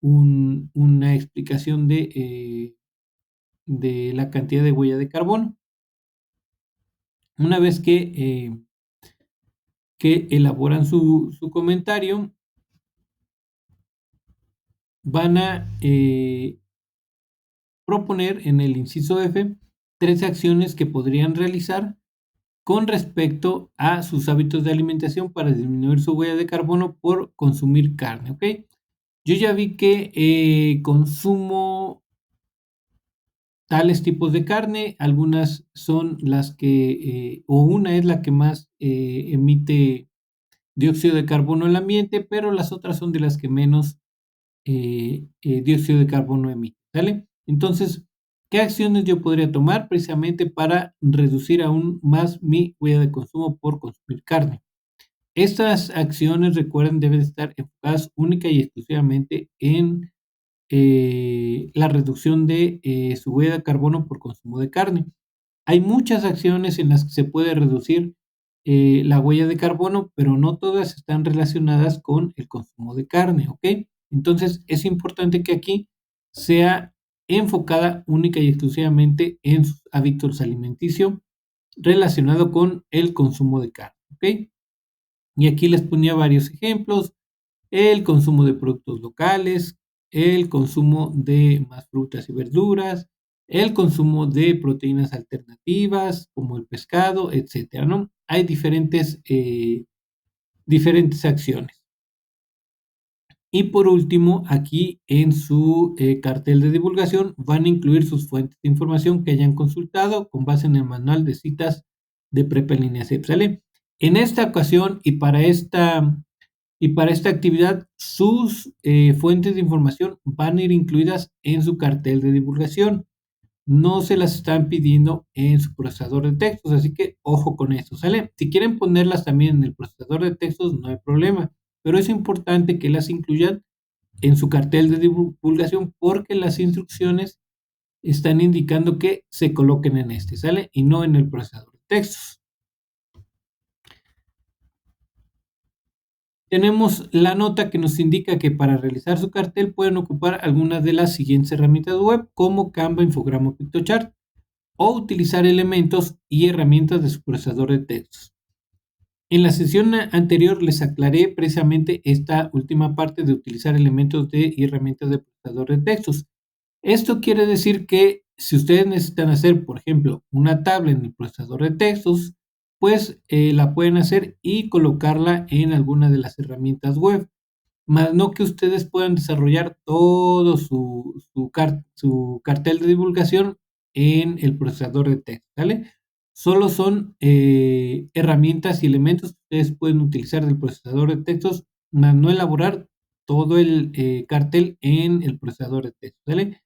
una explicación de la cantidad de huella de carbono. Una vez que elaboran su comentario, van a proponer en el inciso F 3 acciones que podrían realizar con respecto a sus hábitos de alimentación para disminuir su huella de carbono por consumir carne, ¿ok? Yo ya vi que consumo tales tipos de carne, algunas son las que, o una es la que más emite dióxido de carbono al ambiente, pero las otras son de las que menos dióxido de carbono emite, ¿sale? Entonces, ¿qué acciones yo podría tomar precisamente para reducir aún más mi huella de consumo por consumir carne? Estas acciones, recuerden, deben estar enfocadas única y exclusivamente en la reducción de su huella de carbono por consumo de carne. Hay muchas acciones en las que se puede reducir la huella de carbono, pero no todas están relacionadas con el consumo de carne, ¿ok? Entonces es importante que aquí sea enfocada única y exclusivamente en sus hábitos alimenticios relacionado con el consumo de carne, ¿ok? Y aquí les ponía varios ejemplos: el consumo de productos locales, el consumo de más frutas y verduras, el consumo de proteínas alternativas como el pescado, etcétera, ¿no? Hay diferentes acciones. Y por último, aquí en su cartel de divulgación van a incluir sus fuentes de información que hayan consultado con base en el manual de citas de Prepa en línea CEP, ¿sale? En esta ocasión y para esta actividad, sus fuentes de información van a ir incluidas en su cartel de divulgación. No se las están pidiendo en su procesador de textos, así que ojo con eso, ¿sale? Si quieren ponerlas también en el procesador de textos, no hay problema, pero es importante que las incluyan en su cartel de divulgación porque las instrucciones están indicando que se coloquen en ¿sale? Y no en el procesador de textos. Tenemos la nota que nos indica que para realizar su cartel pueden ocupar algunas de las siguientes herramientas web como Canva, Infograma, PictoChart. o utilizar elementos y herramientas de su procesador de textos. En la sesión anterior les aclaré precisamente esta última parte de utilizar elementos y herramientas de procesador de textos. Esto quiere decir que si ustedes necesitan hacer, por ejemplo, una tabla en el procesador de textos, pues la pueden hacer y colocarla en alguna de las herramientas web, más no que ustedes puedan desarrollar todo su cartel de divulgación en el procesador de texto, ¿vale? Solo son herramientas y elementos que ustedes pueden utilizar del procesador de textos, más no elaborar todo el cartel en el procesador de textos, ¿vale?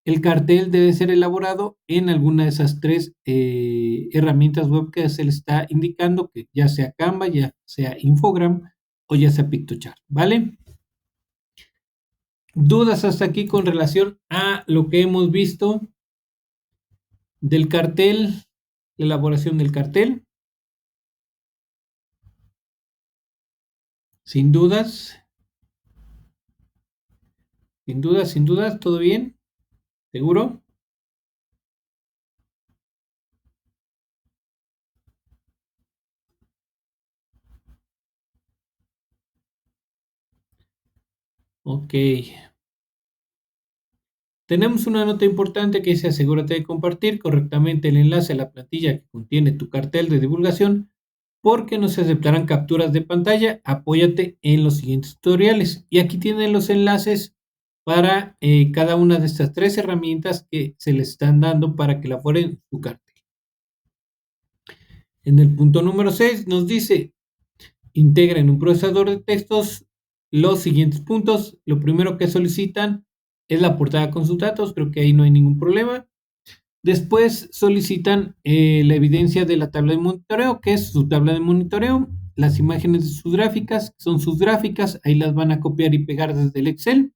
El cartel debe ser elaborado en alguna de esas tres herramientas web que se le está indicando, que ya sea Canva, ya sea Infogram o ya sea Pictochart, ¿vale? ¿Dudas hasta aquí con relación a lo que hemos visto del cartel, la elaboración del cartel? Sin dudas, sin dudas, ¿todo bien? ¿Seguro? Ok. Tenemos una nota importante que dice: asegúrate de compartir correctamente el enlace a la plantilla que contiene tu cartel de divulgación, porque no se aceptarán capturas de pantalla. Apóyate en los siguientes tutoriales. Y aquí tienen los enlaces para cada una de estas tres herramientas que se les están dando para que elaboren su cartel. En el punto número 6 nos dice: integra en un procesador de textos los siguientes puntos. Lo primero que solicitan es la portada con sus datos, creo que ahí no hay ningún problema. Después solicitan la evidencia de la tabla de monitoreo, que es su tabla de monitoreo, las imágenes de sus gráficas, que son sus gráficas, ahí las van a copiar y pegar desde el Excel.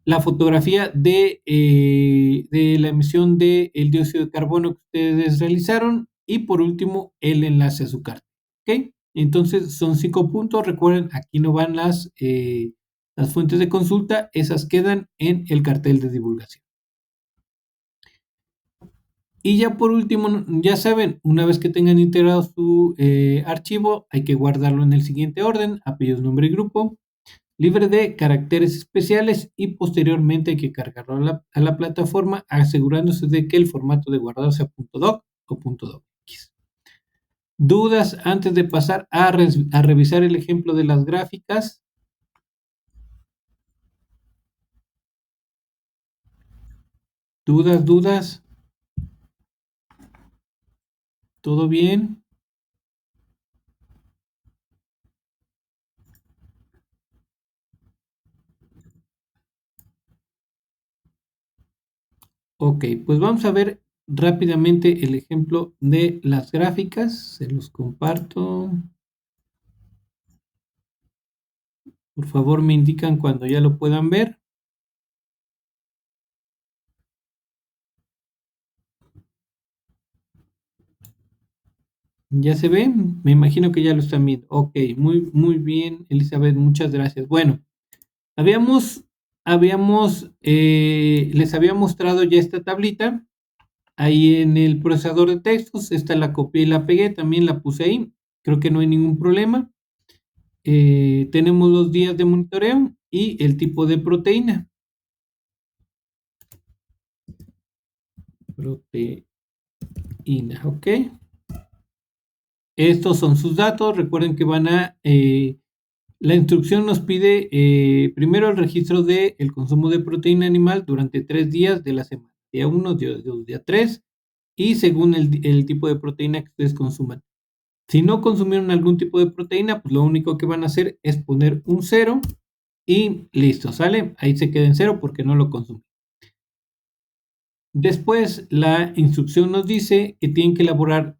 La fotografía de la emisión del dióxido de carbono que ustedes realizaron y por último el enlace a su carta. ¿Ok? Entonces son 5 puntos. Recuerden, aquí no van las fuentes de consulta, esas quedan en el cartel de divulgación. Y ya por último, ya saben, una vez que tengan integrado su archivo, hay que guardarlo en el siguiente orden: apellidos, nombre y grupo, libre de caracteres especiales, y posteriormente hay que cargarlo a la plataforma, asegurándose de que el formato de guardado sea .doc o .docx. ¿Dudas antes de pasar a revisar el ejemplo de las gráficas? ¿Dudas? ¿Todo bien? Ok, pues vamos a ver rápidamente el ejemplo de las gráficas. Se los comparto. Por favor, me indican cuando ya lo puedan ver. ¿Ya se ve? Me imagino que ya lo están viendo. Ok, muy bien, Elizabeth, muchas gracias. Bueno, les había mostrado ya esta tablita ahí en el procesador de textos. Esta la copié y la pegué, también la puse ahí. Creo que no hay ningún problema. Tenemos los días de monitoreo y el tipo de proteína. Proteína, ok. Estos son sus datos. Recuerden que la instrucción nos pide primero el registro del consumo de proteína animal durante 3 días de la semana. Día 1, día 2, día 3, y según el tipo de proteína que ustedes consuman. Si no consumieron algún tipo de proteína, pues lo único que van a hacer es poner un 0 y listo, ¿sale? Ahí se queda en 0 porque no lo consumen. Después, la instrucción nos dice que tienen que elaborar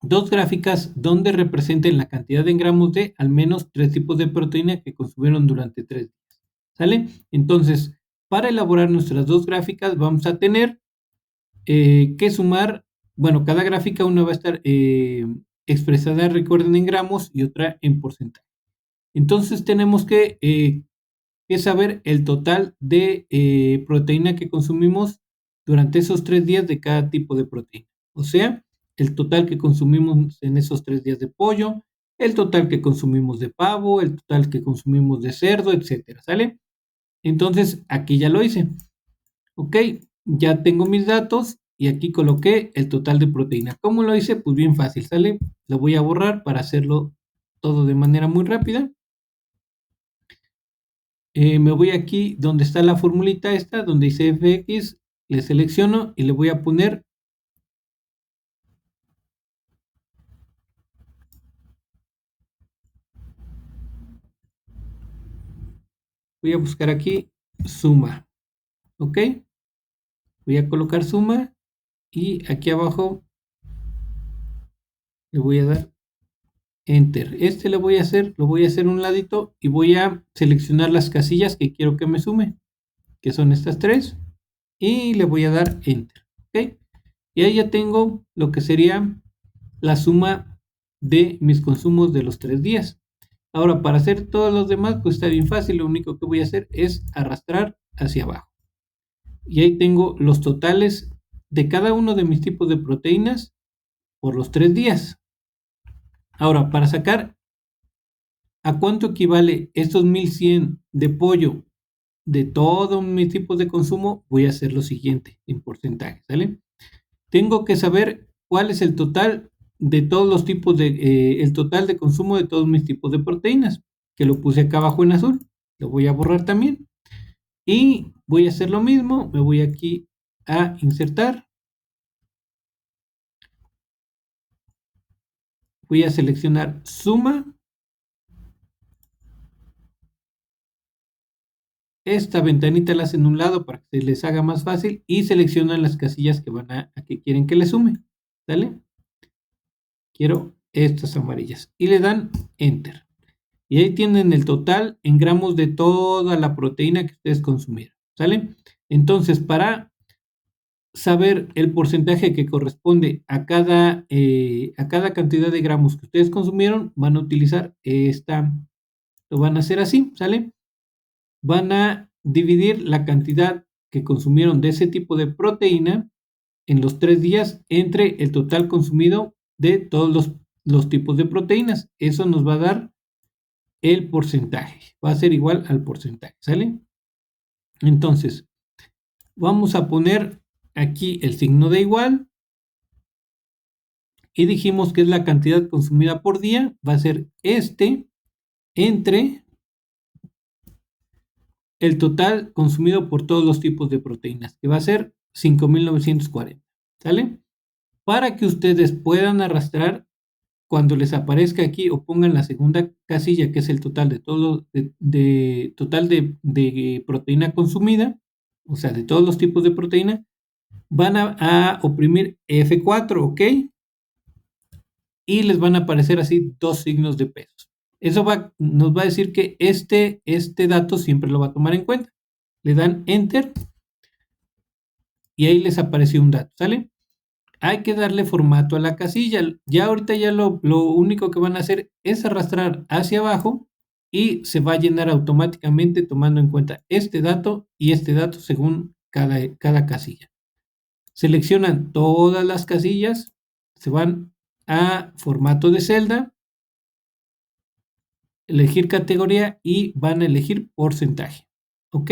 2 gráficas donde representen la cantidad en gramos de al menos 3 tipos de proteína que consumieron durante 3 días. ¿Sale? Entonces, para elaborar nuestras 2 gráficas vamos a tener que sumar, bueno, cada gráfica una va a estar expresada, recuerden, en gramos y otra en porcentaje. Entonces tenemos que saber el total de proteína que consumimos durante esos 3 días de cada tipo de proteína. O sea, el total que consumimos en esos 3 días de pollo, el total que consumimos de pavo, el total que consumimos de cerdo, etcétera, ¿sale? Entonces, aquí ya lo hice. Ok, ya tengo mis datos y aquí coloqué el total de proteína. ¿Cómo lo hice? Pues bien fácil, ¿sale? Lo voy a borrar para hacerlo todo de manera muy rápida. Me voy aquí donde está la formulita esta, donde dice fx, le selecciono y le voy a poner, voy a buscar aquí suma, ¿ok? Voy a colocar suma y aquí abajo le voy a dar enter. Este lo voy a hacer un ladito y voy a seleccionar las casillas que quiero que me sume, que son estas tres, y le voy a dar enter, ¿ok? Y ahí ya tengo lo que sería la suma de mis consumos de los 3 días. Ahora, para hacer todos los demás, pues está bien fácil. Lo único que voy a hacer es arrastrar hacia abajo. Y ahí tengo los totales de cada uno de mis tipos de proteínas por los 3 días. Ahora, para sacar a cuánto equivale estos 1100 de pollo de todos mis tipos de consumo, voy a hacer lo siguiente en porcentaje, ¿sale? Tengo que saber cuál es el total de todos los tipos el total de consumo de todos mis tipos de proteínas, que lo puse acá abajo en azul. Lo voy a borrar también. Y voy a hacer lo mismo. Me voy aquí a insertar. Voy a seleccionar suma. Esta ventanita la hacen a un lado para que se les haga más fácil y seleccionan las casillas que van a que quieren que le sume. ¿Sale? Quiero estas amarillas y le dan enter. Y ahí tienen el total en gramos de toda la proteína que ustedes consumieron, ¿sale? Entonces, para saber el porcentaje que corresponde a cada cantidad de gramos que ustedes consumieron, van a utilizar lo van a hacer así, ¿sale? Van a dividir la cantidad que consumieron de ese tipo de proteína en los 3 días entre el total consumido de todos los tipos de proteínas. Eso nos va a dar el porcentaje. Va a ser igual al porcentaje, ¿sale? Entonces, vamos a poner aquí el signo de igual. Y dijimos que es la cantidad consumida por día. Va a ser entre el total consumido por todos los tipos de proteínas, que va a ser 5.940, ¿sale? Para que ustedes puedan arrastrar cuando les aparezca aquí o pongan la segunda casilla, que es el total de todo total de proteína consumida, o sea, de todos los tipos de proteína, van a oprimir F4, ¿ok? Y les van a aparecer así dos signos de pesos. Eso nos va a decir que este dato siempre lo va a tomar en cuenta. Le dan enter y ahí les apareció un dato, ¿sale? Hay que darle formato a la casilla. Ya ahorita ya lo único que van a hacer es arrastrar hacia abajo y se va a llenar automáticamente tomando en cuenta este dato y este dato según cada casilla. Seleccionan todas las casillas, se van a formato de celda, elegir categoría y van a elegir porcentaje. ¿Ok?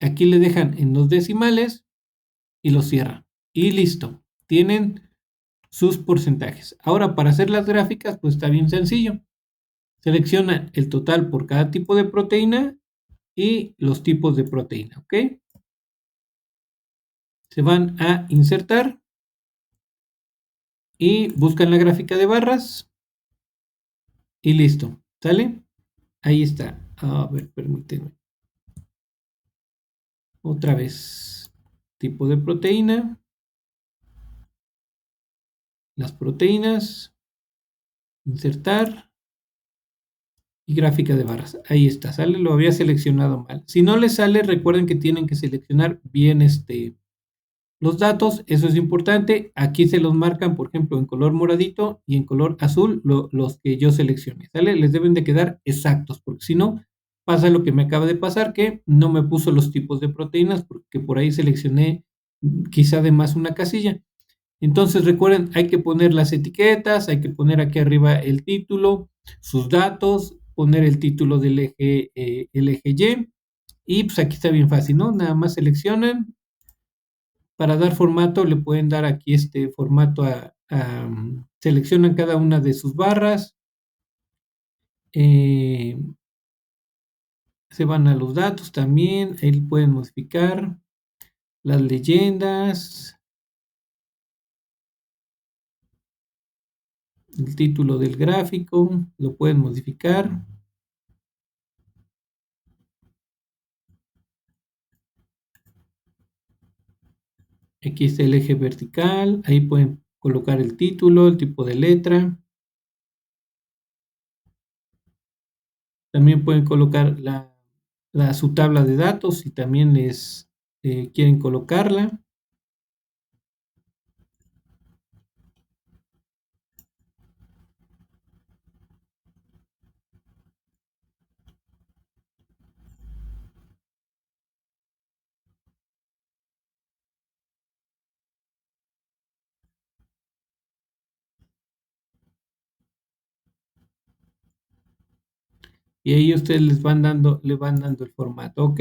Aquí le dejan en 2 decimales y lo cierran. Y listo. Tienen sus porcentajes. Ahora, para hacer las gráficas, pues está bien sencillo. Selecciona el total por cada tipo de proteína y los tipos de proteína, ¿ok? Se van a insertar y buscan la gráfica de barras y listo, ¿sale? Ahí está. A ver, permíteme. Otra vez. Tipo de proteína. Las proteínas. Insertar. Y gráfica de barras. Ahí está, ¿sale? Lo había seleccionado mal. Si no les sale, recuerden que tienen que seleccionar bien los datos. Eso es importante. Aquí se los marcan, por ejemplo, en color moradito y en color azul los que yo seleccioné, ¿sale? Les deben de quedar exactos, porque si no, pasa lo que me acaba de pasar, que no me puso los tipos de proteínas, porque por ahí seleccioné quizá además una casilla. Entonces recuerden, hay que poner las etiquetas, hay que poner aquí arriba el título, sus datos, poner el título del eje, el eje y pues aquí está bien fácil, ¿no? Nada más seleccionan. Para dar formato le pueden dar aquí este formato seleccionan cada una de sus barras, eh, se van a los datos también, ahí pueden modificar las leyendas, el título del gráfico, lo pueden modificar. Aquí está el eje vertical, ahí pueden colocar el título, el tipo de letra. También pueden colocar su tabla de datos si también les quieren colocarla. Y ahí ustedes le van dando el formato, ¿ok?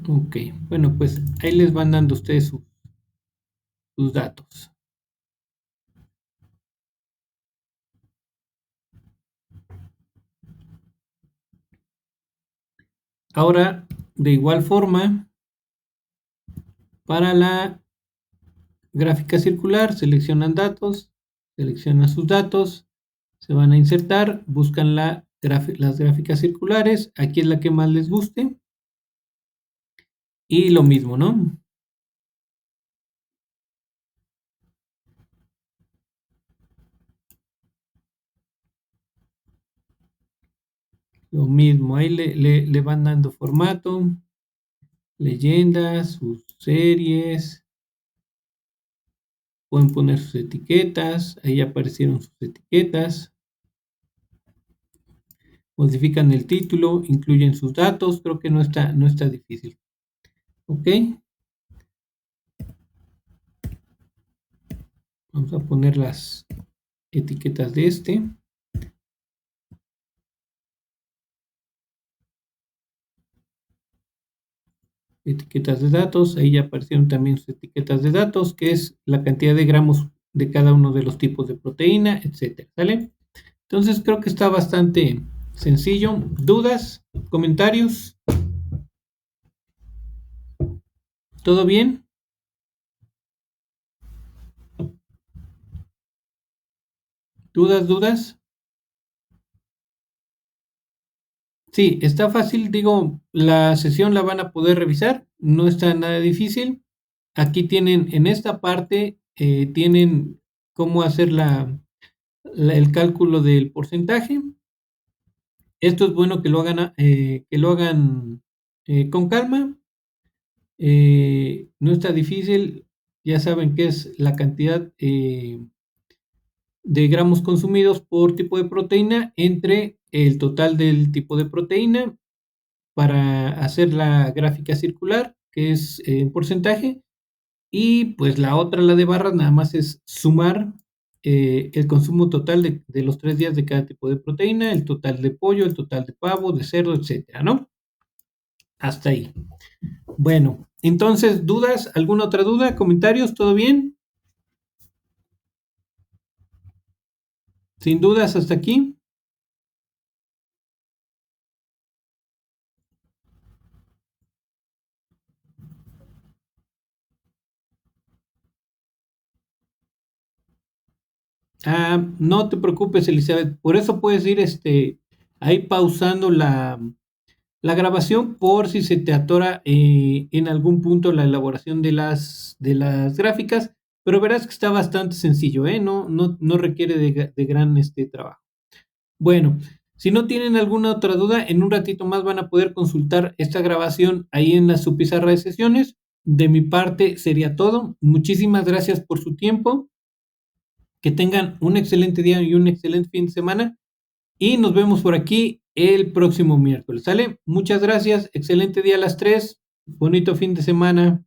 Ok, bueno, pues ahí les van dando ustedes sus datos. Ahora, de igual forma, para la gráfica circular, seleccionan datos, seleccionan sus datos, se van a insertar, buscan las gráficas circulares, aquí es la que más les guste, y lo mismo, ¿no? Lo mismo, ahí le van dando formato, leyendas, sus series, pueden poner sus etiquetas, ahí aparecieron sus etiquetas, modifican el título, incluyen sus datos, creo que no está difícil. Ok, vamos a poner las etiquetas de etiquetas de datos, ahí ya aparecieron también sus etiquetas de datos, que es la cantidad de gramos de cada uno de los tipos de proteína, etcétera, ¿sale? Entonces creo que está bastante sencillo. ¿Dudas? ¿Comentarios? ¿Todo bien? ¿Dudas? Sí, está fácil, digo, la sesión la van a poder revisar, no está nada difícil. Aquí tienen, en esta parte, tienen cómo hacer el cálculo del porcentaje. Esto es bueno que lo hagan con calma. No está difícil, ya saben que es la cantidad de gramos consumidos por tipo de proteína entre el total del tipo de proteína para hacer la gráfica circular, que es en porcentaje, y pues la otra, la de barras, nada más es sumar el consumo total de los 3 días de cada tipo de proteína, el total de pollo, el total de pavo, de cerdo, etcétera, ¿no? Hasta ahí. Bueno, entonces, ¿dudas? ¿Alguna otra duda? ¿Comentarios? ¿Todo bien? Sin dudas, hasta aquí. No te preocupes, Elizabeth. Por eso puedes ir ahí pausando la grabación por si se te atora en algún punto la elaboración de las gráficas, pero verás que está bastante sencillo, ¿eh? No requiere de gran trabajo. Bueno, si no tienen alguna otra duda, en un ratito más van a poder consultar esta grabación ahí en su pizarra de sesiones. De mi parte sería todo. Muchísimas gracias por su tiempo. Que tengan un excelente día y un excelente fin de semana. Y nos vemos por aquí el próximo miércoles. ¿Sale? Muchas gracias. Excelente día a las 3. Bonito fin de semana.